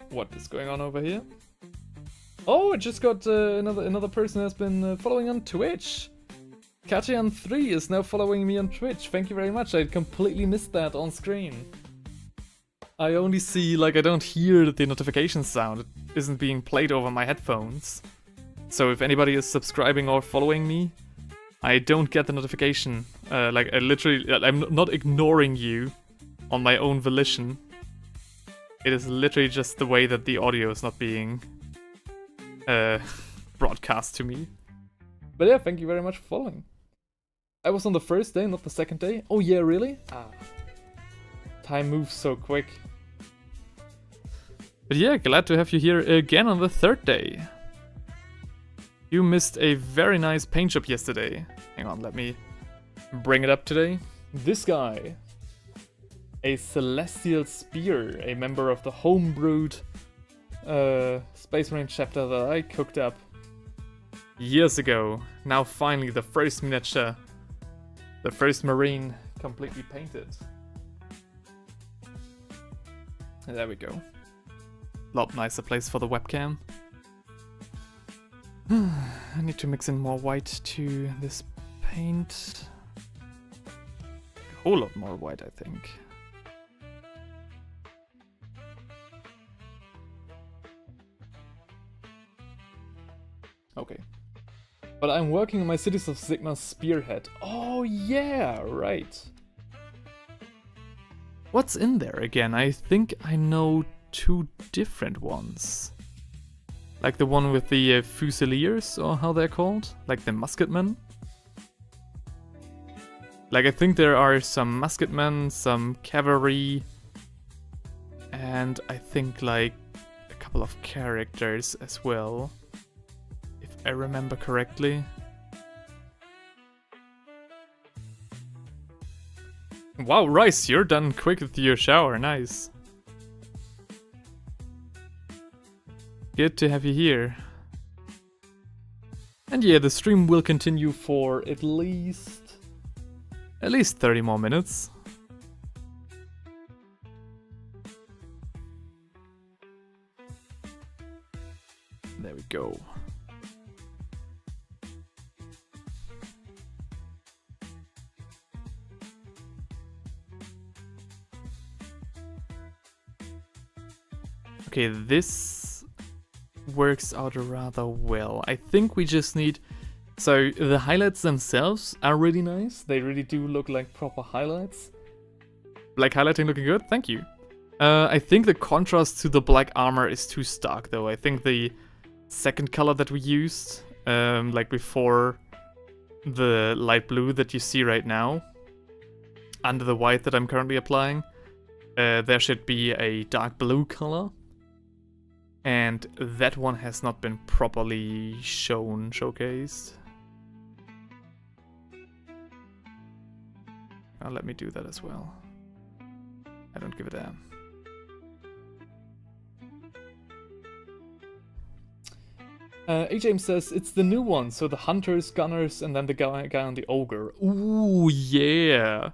What is going on over here? Oh, I just got another person has been following on Twitch. Katian3 is now following me on Twitch. Thank you very much. I completely missed that on screen. I only see, like, I don't hear the notification sound. It isn't being played over my headphones. So if anybody is subscribing or following me, I don't get the notification. Like, I'm not ignoring you on my own volition. It is literally just the way that the audio is not being broadcast to me. But yeah, thank you very much for following. I was on the first day, not the second day. Oh yeah, really? Ah. Time moves so quick. But yeah, glad to have you here again on the third day. You missed a very nice paint job yesterday. Hang on, let me bring it up today. This guy. A Celestial Spear, a member of the homebrewed Space Marine chapter that I cooked up years ago. Now finally the first miniature, the first Marine completely painted. There we go. Lot nicer place for the webcam. I need to mix in more white to this paint. A whole lot more white, I think. Okay. But I'm working on my Cities of Sigmar Spearhead. Oh yeah, right. What's in there again? I think I know two different ones. Like the one with the Fusiliers, or how they're called? Like the musketmen? Like I think there are some musketmen, some cavalry, and I think like a couple of characters as well. If I remember correctly. Wow, Rice, you're done quick with your shower, nice. Good to have you here. And yeah, the stream will continue for at least 30 more minutes. There we go. Okay, this works out rather well. I think we just need... So, the highlights themselves are really nice. They really do look like proper highlights. Black highlighting looking good, thank you. I think the contrast to the black armor is too stark though. I think the second color that we used, like before the light blue that you see right now, under the white that I'm currently applying, there should be a dark blue color. And that one has not been properly showcased. Now let me do that as well. I don't give a damn. James says, it's the new one, so the hunters, gunners, and then the guy on the ogre. Ooh, yeah!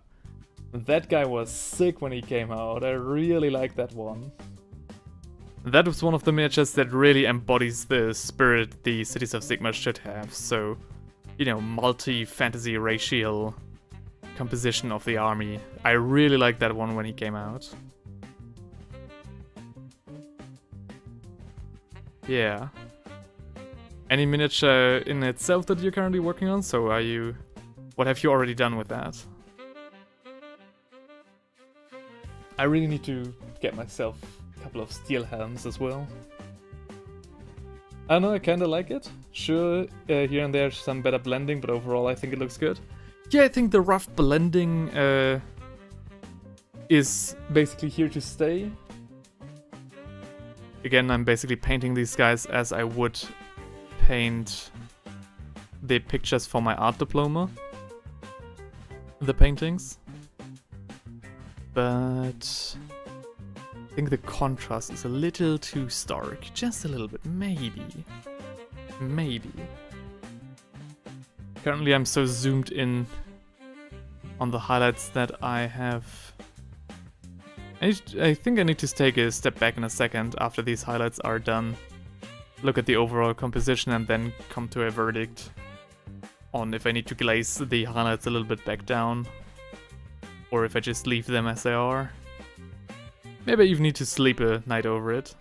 That guy was sick when he came out. I really like that one. That was one of the miniatures that really embodies the spirit the Cities of Sigmar should have. So, you know, multi-fantasy racial composition of the army. I really liked that one when he came out. Yeah. Any miniature in itself that you're currently working on? So are you... What have you already done with that? I really need to get myself a couple of steel helms as well. I don't know, I kinda like it. Sure, here and there some better blending, but overall I think it looks good. Yeah, I think the rough blending is basically here to stay. Again, I'm basically painting these guys as I would paint the pictures for my art diploma. The paintings. But I think the contrast is a little too stark. Just a little bit, maybe. Maybe. Currently I'm so zoomed in on the highlights that I have... I think I need to take a step back in a second after these highlights are done. Look at the overall composition and then come to a verdict on if I need to glaze the highlights a little bit back down. Or if I just leave them as they are. Maybe I even need to sleep a night over it.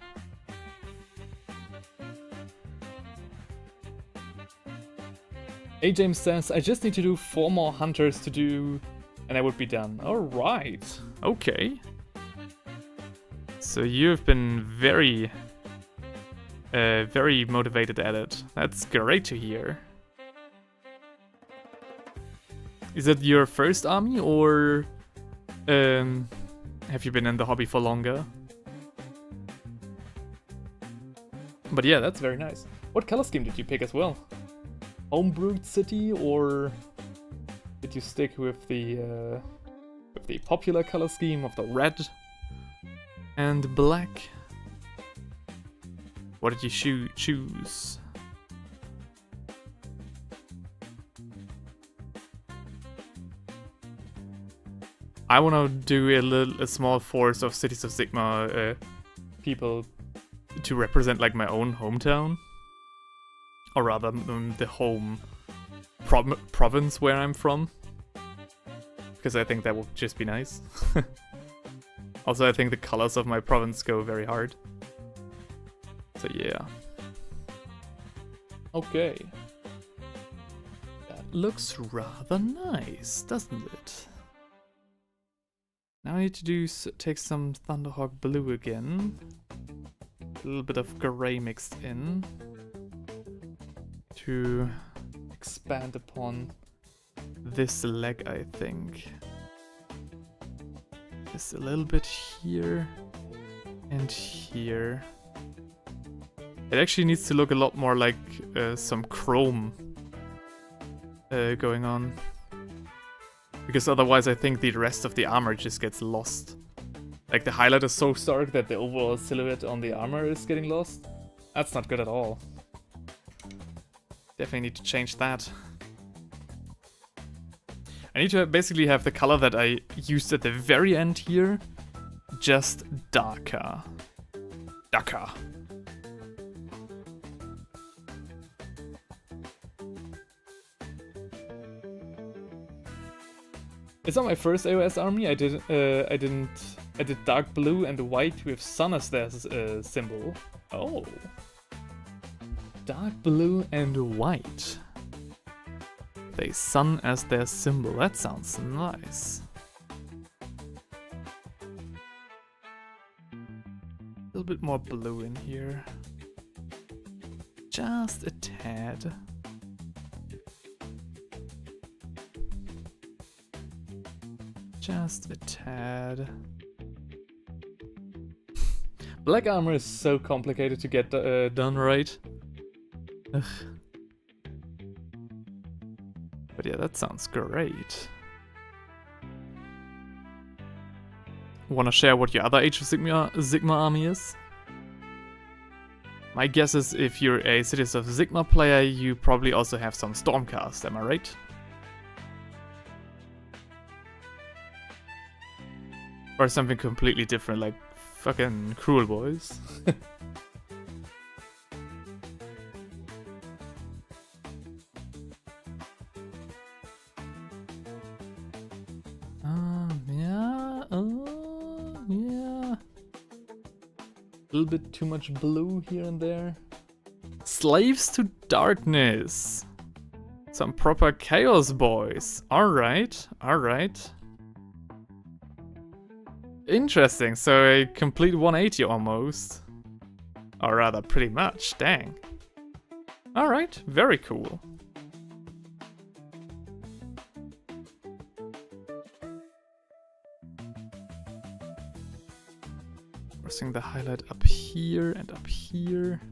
A James says, I just need to do 4 more hunters to do and I would be done. Alright, okay. So you've been very motivated at it. That's great to hear. Is it your first army or have you been in the hobby for longer? But yeah, that's very nice. What color scheme did you pick as well? Homebrewed city, or did you stick with the popular color scheme of the red and black? What did you choose? I want to do a small force of Cities of Sigmar people to represent like my own hometown, or rather the home province where I'm from, because I think that would just be nice. Also, I think the colors of my province go very hard. So yeah. Okay. That looks rather nice, doesn't it? Now I need to take some Thunderhawk blue again. A little bit of grey mixed in. To expand upon this leg, I think. Just a little bit here and here. It actually needs to look a lot more like some chrome going on. Because otherwise I think the rest of the armor just gets lost. Like the highlight is so stark that the overall silhouette on the armor is getting lost. That's not good at all. Definitely need to change that. I need to basically have the color that I used at the very end here, just darker. Darker. It's not my first AOS army. I did dark blue and white with sun as their symbol. Oh. Dark blue and white. They sun as their symbol. That sounds nice. A little bit more blue in here. Just a tad. Just a tad. Black armor is so complicated to get done right. Ugh. But yeah, that sounds great. Wanna share what your other Age of Sigmar army is? My guess is if you're a Cities of Sigmar player, you probably also have some Stormcast, am I right? Or something completely different, like fucking Cruel Boys. Yeah. A little bit too much blue here and there. Slaves to Darkness. Some proper Chaos boys. Alright, alright. Interesting, so a complete 180 almost. Or rather, pretty much, dang. Alright, very cool. Pressing the highlight up here and up here.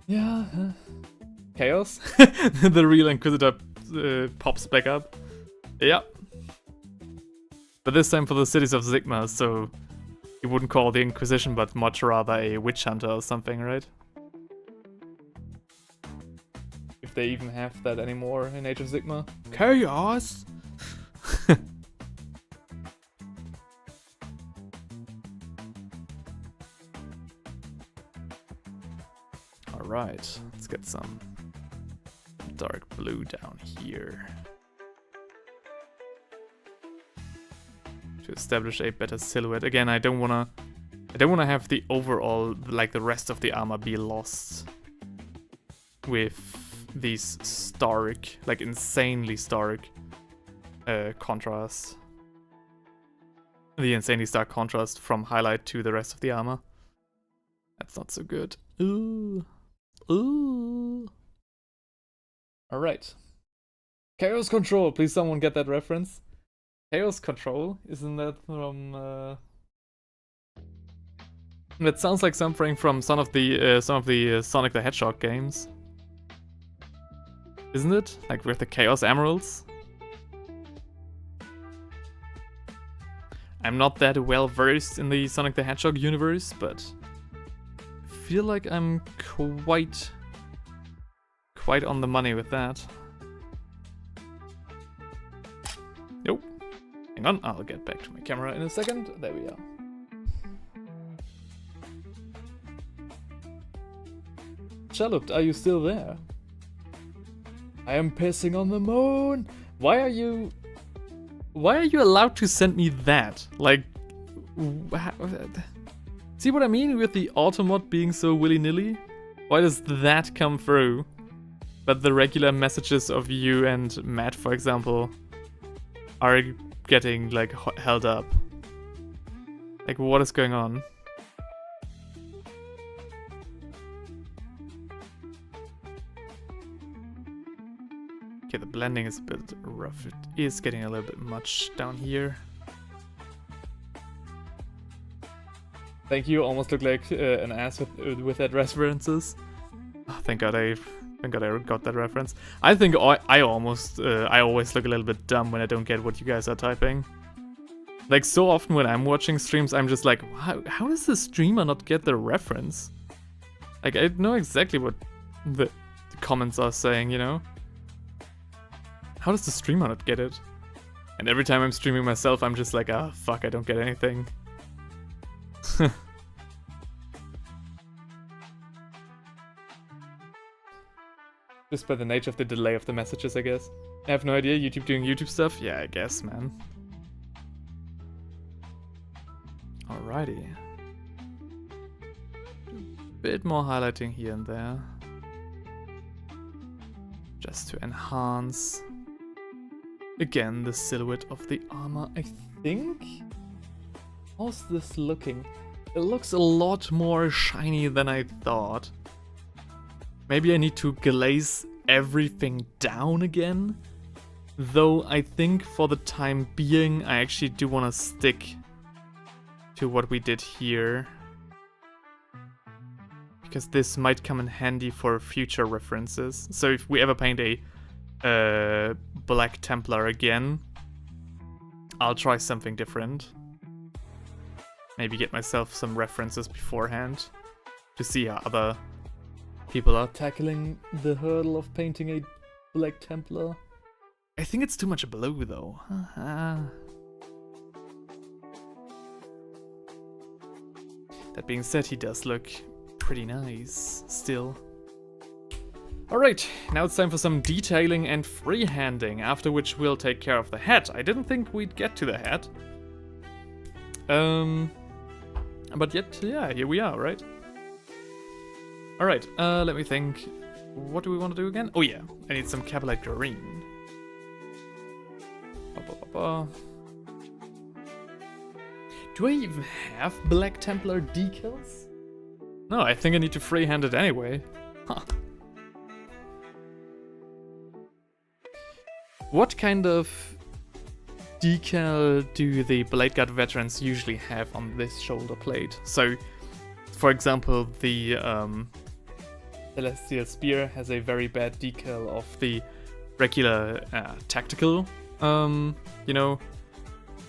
Yeah. Chaos? The real Inquisitor pops back up. Yeah. But this time for the cities of Sigma, so you wouldn't call the Inquisition, but much rather a witch hunter or something, right? If they even have that anymore in Age of Sigma. Chaos! Alright, let's get some dark blue down here. To establish a better silhouette. Again, I don't wanna have the overall, like the rest of the armor be lost with these stark, like insanely stark contrast. The insanely stark contrast from highlight to the rest of the armor. That's not so good. Ooh. Ooh. Alright. Chaos Control, please someone get that reference. Chaos Control, isn't that from that sounds like something from some of the Sonic the Hedgehog games. Isn't it? Like with the Chaos Emeralds? I'm not that well versed in the Sonic the Hedgehog universe, but I feel like I'm quite on the money with that. Nope. Hang on, I'll get back to my camera in a second. There we are. Charlotte, are you still there? I am pissing on the moon. Why are you allowed to send me that? Like, see what I mean with the automod being so willy-nilly? Why does that come through? But the regular messages of you and Matt, for example, are getting, like, held up. Like, what is going on? Okay, the blending is a bit rough. It is getting a little bit much down here. Thank you, almost looked like an ass with that references. Oh, thank God I got that reference. I think I always look a little bit dumb when I don't get what you guys are typing. Like, so often when I'm watching streams, I'm just like, how does the streamer not get the reference? Like, I know exactly what the comments are saying, you know? How does the streamer not get it? And every time I'm streaming myself, I'm just like, ah, fuck, I don't get anything. Just by the nature of the delay of the messages, I guess. I have no idea. YouTube doing YouTube stuff? Yeah, I guess, man. Alrighty. Bit more highlighting here and there. Just to enhance, again, the silhouette of the armor, I think? How's this looking? It looks a lot more shiny than I thought. Maybe I need to glaze everything down again? Though I think for the time being, I actually do want to stick to what we did here. Because this might come in handy for future references. So if we ever paint a Black Templar again, I'll try something different. Maybe get myself some references beforehand to see how other people are tackling the hurdle of painting a Black Templar. I think it's too much blue though. That being said, he does look pretty nice still. Alright, now it's time for some detailing and freehanding, after which we'll take care of the hat. I didn't think we'd get to the hat. But yet, yeah, here we are, right? Alright, let me think. What do we want to do again? Oh yeah, I need some Capillite Green. Do I even have Black Templar decals? No, I think I need to freehand it anyway. Huh. What kind of decal do the Bladeguard veterans usually have on this shoulder plate? So, for example, the Celestial Spear has a very bad decal of the regular tactical,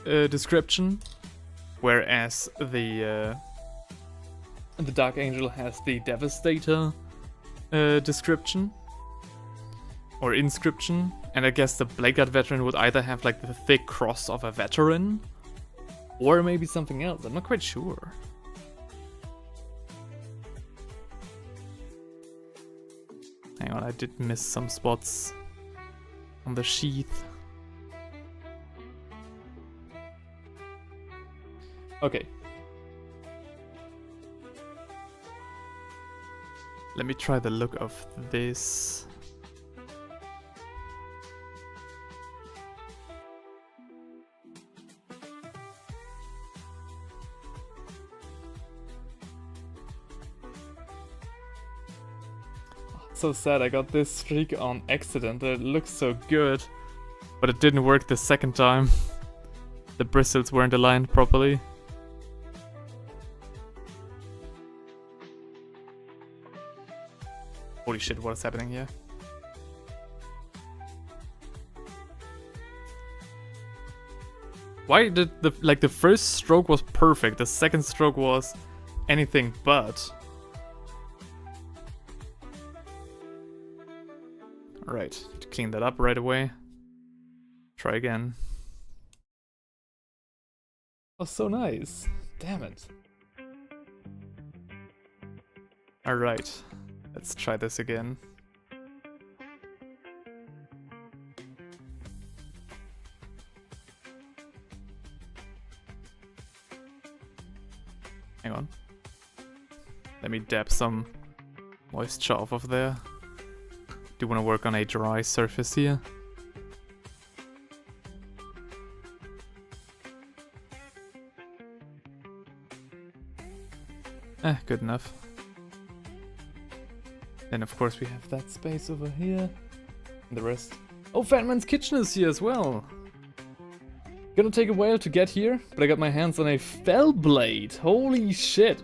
description, whereas the Dark Angel has the Devastator description or inscription, and I guess the Bladeguard veteran would either have like the thick cross of a veteran or maybe something else. I'm not quite sure. Hang on, I did miss some spots on the sheath. Okay. Let me try the look of this. So sad, I got this streak on accident. It looks so good, but it didn't work the second time. The bristles weren't aligned properly. Holy shit, what is happening here? Why did the first stroke was perfect, the second stroke was anything but. Alright, to clean that up right away. Try again. Oh, so nice. Damn it. Alright, let's try this again. Hang on. Let me dab some moisture off of there. Do want to work on a dry surface here. Good enough. Then of course we have that space over here. And the rest. Oh, Fatman's Kitchen is here as well! Gonna take a while to get here, but I got my hands on a fell blade. Holy shit!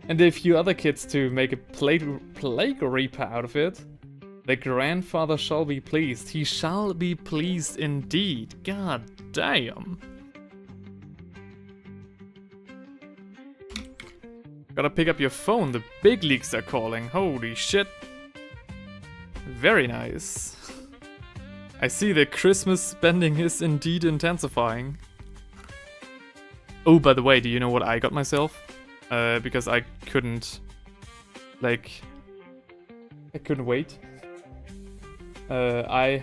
And a few other kits to make a plague reaper out of it. The grandfather shall be pleased. He shall be pleased indeed. God damn. Gotta pick up your phone. The big leagues are calling. Holy shit. Very nice. I see the Christmas spending is indeed intensifying. Oh, by the way, do you know what I got myself? Because I couldn't... I couldn't wait. I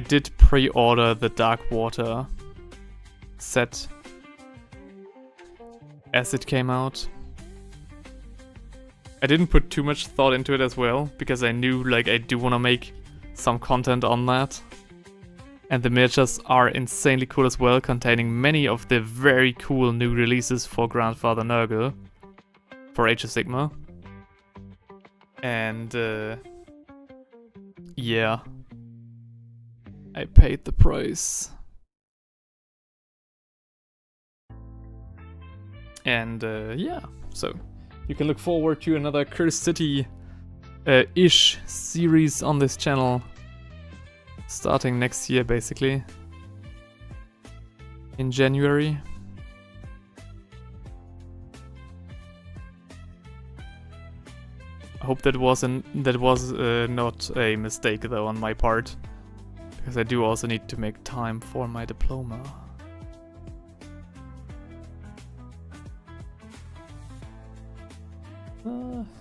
did pre-order the Dark Water set as it came out. I didn't put too much thought into it as well, because I knew I do want to make some content on that. And the miniatures are insanely cool as well, containing many of the very cool new releases for Grandfather Nurgle for Age of Sigmar. And yeah, I paid the price. And yeah, so you can look forward to another Cursed City-ish series on this channel. Starting next year, basically. In January. I hope that was not a mistake though on my part, because I do also need to make time for my diploma.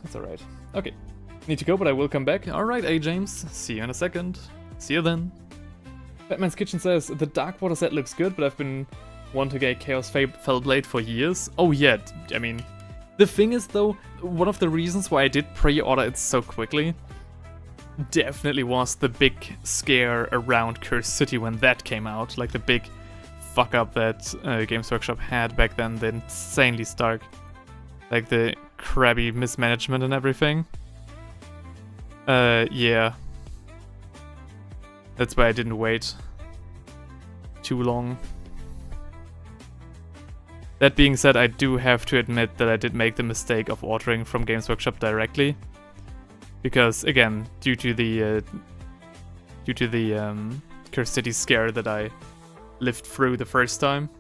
That's alright. Okay, need to go, but I will come back. Alright, A. James, see you in a second. See you then. Batman's Kitchen says, the Dark Water set looks good, but I've been wanting to get Chaos Fellblade for years. Oh yeah, I mean, The thing is though, one of the reasons why I did pre-order it so quickly definitely was the big scare around Cursed City when that came out. Like the big fuck up that Games Workshop had back then, the insanely stark, like the crabby mismanagement and everything. Yeah. That's why I didn't wait too long. That being said, I do have to admit that I did make the mistake of ordering from Games Workshop directly. Because, again, due to the Cursed City scare that I lived through the first time,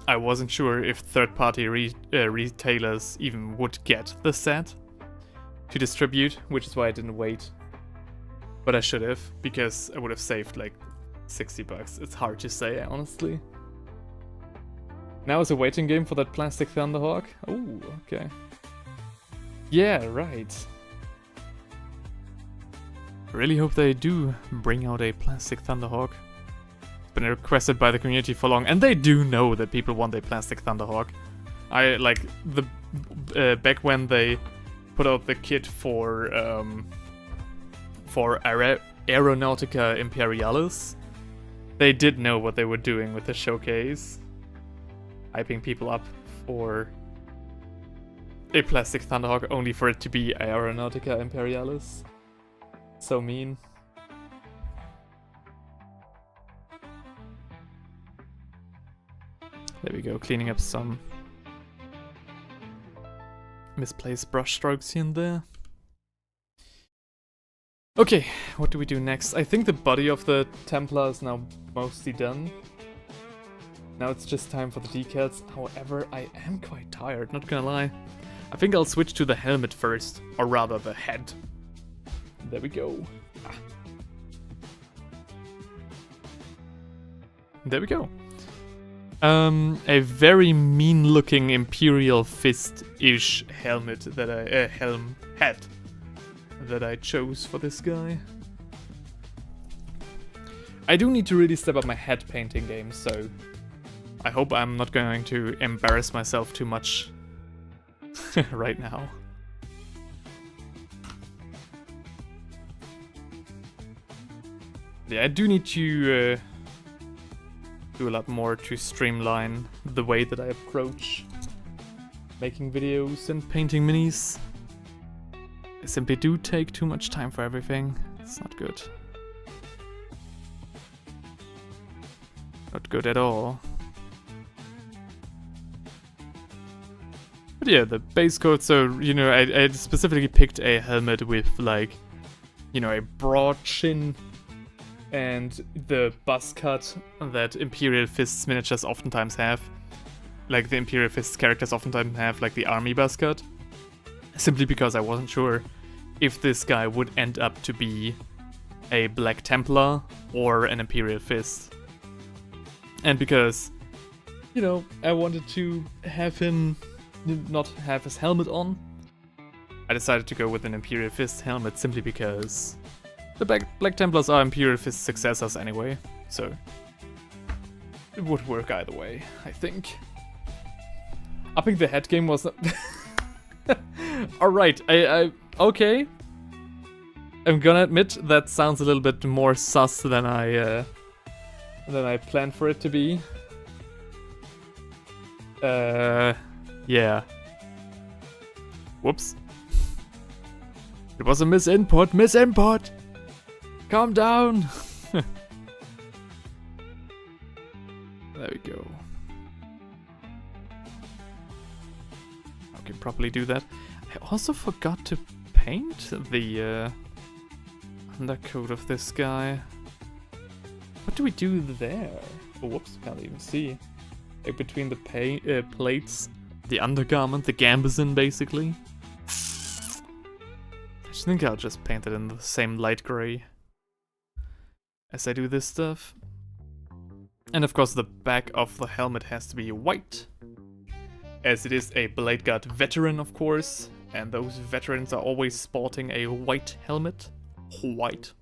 I wasn't sure if third-party retailers even would get the set to distribute, which is why I didn't wait. But I should have, because I would have saved like $60. It's hard to say, honestly. Now is a waiting game for that plastic Thunderhawk. Oh, okay. Yeah, right. Really hope they do bring out a plastic Thunderhawk. It's been requested by the community for long, and they do know that people want a plastic Thunderhawk. I like the back when they put out the kit for Aeronautica Imperialis, they did know what they were doing with the showcase, hyping people up for a plastic Thunderhawk only for it to be Aeronautica Imperialis. So mean. There we go, cleaning up some misplaced brush strokes here and there. Okay, what do we do next? I think the body of the Templar is now mostly done. Now it's just time for the decals. However, I am quite tired, not gonna lie. I think I'll switch to the helmet first, or rather the head. There we go. Ah. There we go. A very mean-looking Imperial Fist-ish helmet that hat that I chose for this guy. I do need to really step up my head painting game, so I hope I'm not going to embarrass myself too much right now. Yeah, I do need to do a lot more to streamline the way that I approach making videos and painting minis. I simply do take too much time for everything. It's not good. Not good at all. But yeah, the base coat, so, you know, I specifically picked a helmet with, like, you know, a broad chin and the buzz cut that Imperial Fists miniatures oftentimes have. Like, the Imperial Fists characters oftentimes have, like, the army buzz cut. Simply because I wasn't sure if this guy would end up to be a Black Templar or an Imperial Fist. And because, you know, I wanted to have him not have his helmet on, I decided to go with an Imperial Fist helmet simply because the Black Templars are Imperial Fist successors anyway, so it would work either way, I think. Upping the head game was... Alright, okay. I'm gonna admit that sounds a little bit more sus than I planned for it to be. Yeah. Whoops. It was a misinput! Calm down! There we go. I can properly do that. I also forgot to paint the undercoat of this guy. What do we do there? Oh, whoops, can't even see. Like between the plates, the undergarment, the gambazin, basically. I think I'll just paint it in the same light gray as I do this stuff. And of course the back of the helmet has to be white, as it is a BLADEGUARD veteran, of course, and those veterans are always sporting a white helmet. White.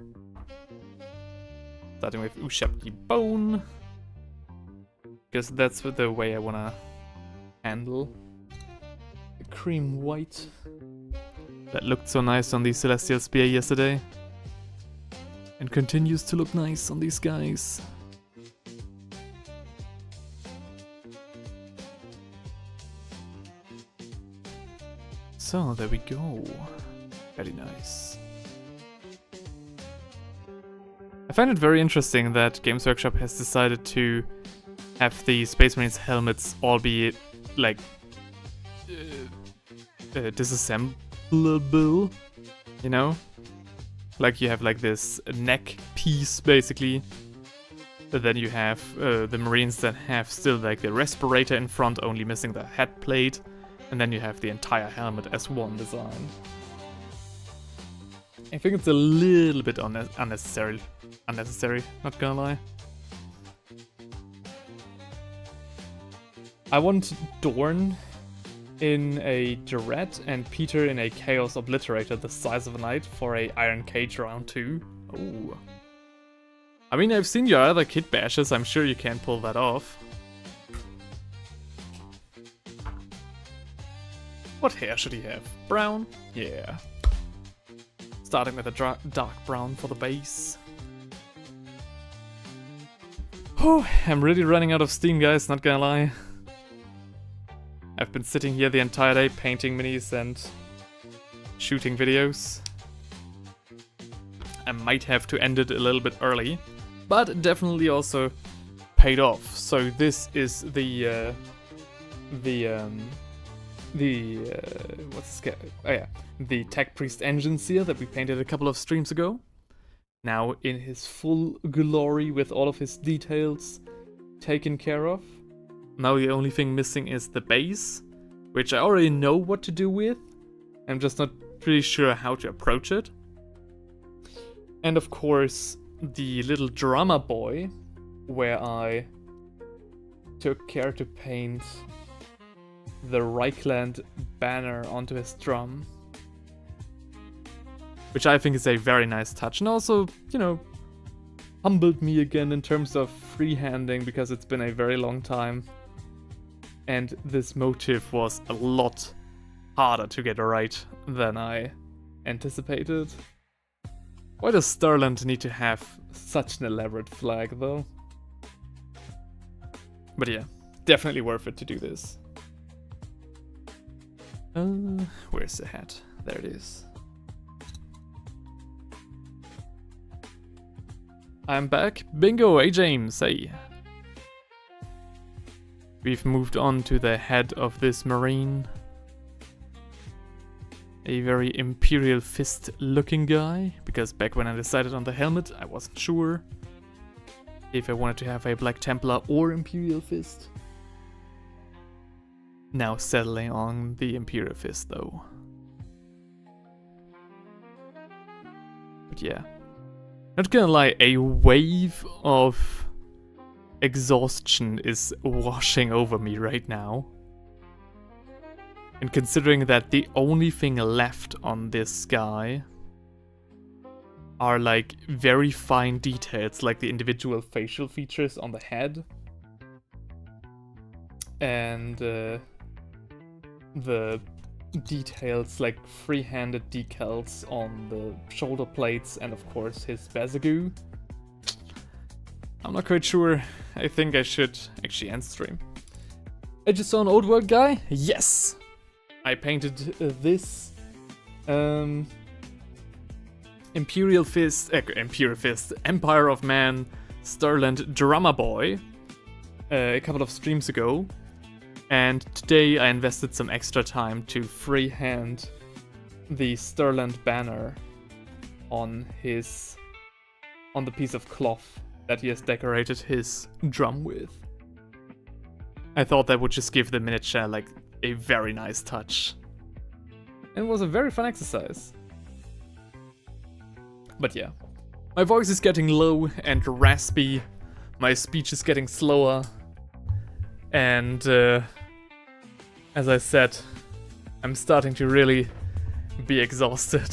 Starting with Ushapti Bone, because that's the way I wanna handle the cream white that looked so nice on the Celestial Spear yesterday. And continues to look nice on these guys. So, there we go. Very nice. I find it very interesting that Games Workshop has decided to have the Space Marines helmets all be, like, disassemblable, you know? Like, you have, like, this neck piece, basically. But then you have the Marines that have still, like, the respirator in front, only missing the head plate. And then you have the entire helmet as one design. I think it's a little bit unnecessary, not gonna lie. I want Dorn in a Dread and Peter in a Chaos Obliterator the size of a knight for a Iron Cage round 2. Oh. I mean, I've seen your other kit bashes, I'm sure you can pull that off. What hair should he have? Brown? Yeah. Starting with a dark brown for the base. Oh, I'm really running out of steam, guys, not gonna lie. I've been sitting here the entire day painting minis and shooting videos. I might have to end it a little bit early, but definitely also paid off. So this is the Tech Priest engine seal that we painted a couple of streams ago. Now in his full glory with all of his details taken care of. Now the only thing missing is the base, which I already know what to do with. I'm just not pretty sure how to approach it. And of course the little drummer boy, where I took care to paint the Reichland banner onto his drum. Which I think is a very nice touch, and also, you know, humbled me again in terms of freehanding, because it's been a very long time. And this motif was a lot harder to get right than I anticipated. Why does Stirland need to have such an elaborate flag, though? But yeah, definitely worth it to do this. Where's the hat? There it is. I'm back. Bingo, hey James, hey. We've moved on to the head of this Marine. A very Imperial Fist looking guy, because back when I decided on the helmet, I wasn't sure if I wanted to have a Black Templar or Imperial Fist. Now settling on the Imperial Fist though. But yeah. Not gonna lie, a wave of exhaustion is washing over me right now. And considering that the only thing left on this guy are like very fine details, like the individual facial features on the head. And the details like free-handed decals on the shoulder plates and of course his Bazagoo. I'm not quite sure. I think I should actually end stream. I just saw an old world guy? Yes! I painted this Imperial Fist, Empire of Man Stirland Drummer Boy a couple of streams ago. And today I invested some extra time to freehand the Stirland banner on the piece of cloth that he has decorated his drum with. I thought that would just give the miniature like a very nice touch. And it was a very fun exercise. But yeah, my voice is getting low and raspy, my speech is getting slower, and as I said, I'm starting to really be exhausted.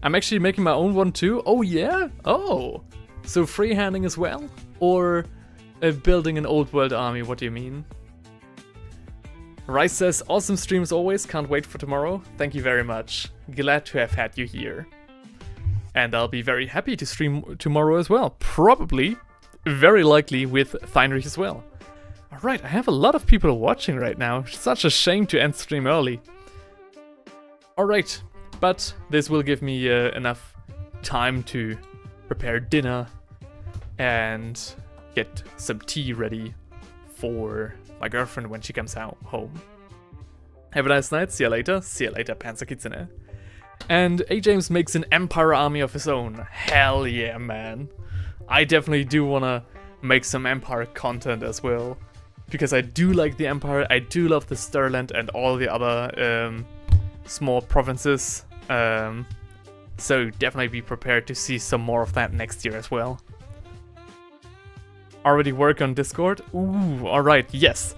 I'm actually making my own one too. Oh yeah? Oh! So freehanding as well? Or building an old world army, what do you mean? Rice says, awesome stream as always, can't wait for tomorrow. Thank you very much. Glad to have had you here. And I'll be very happy to stream tomorrow as well. Probably, very likely with Theinrich as well. Alright, I have a lot of people watching right now. Such a shame to end stream early. Alright, but this will give me enough time to prepare dinner and get some tea ready for my girlfriend when she comes out home. Have a nice night, see you later, Panzerkitsune. And A. James makes an Empire army of his own. Hell yeah, man. I definitely do wanna make some Empire content as well. Because I do like the Empire, I do love the Stirland and all the other small provinces. So definitely be prepared to see some more of that next year as well. Already work on Discord? Ooh, alright, yes.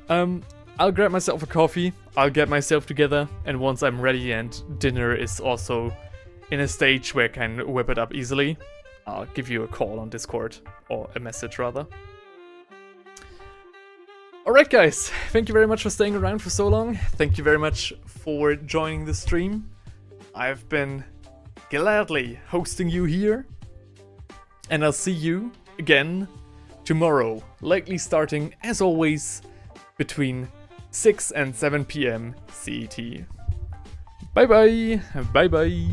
I'll grab myself a coffee, I'll get myself together, and once I'm ready and dinner is also in a stage where I can whip it up easily, I'll give you a call on Discord, or a message rather. Alright guys, thank you very much for staying around for so long, thank you very much for joining the stream. I've been gladly hosting you here, and I'll see you again tomorrow, likely starting as always between 6 and 7 PM CET. Bye bye, bye bye.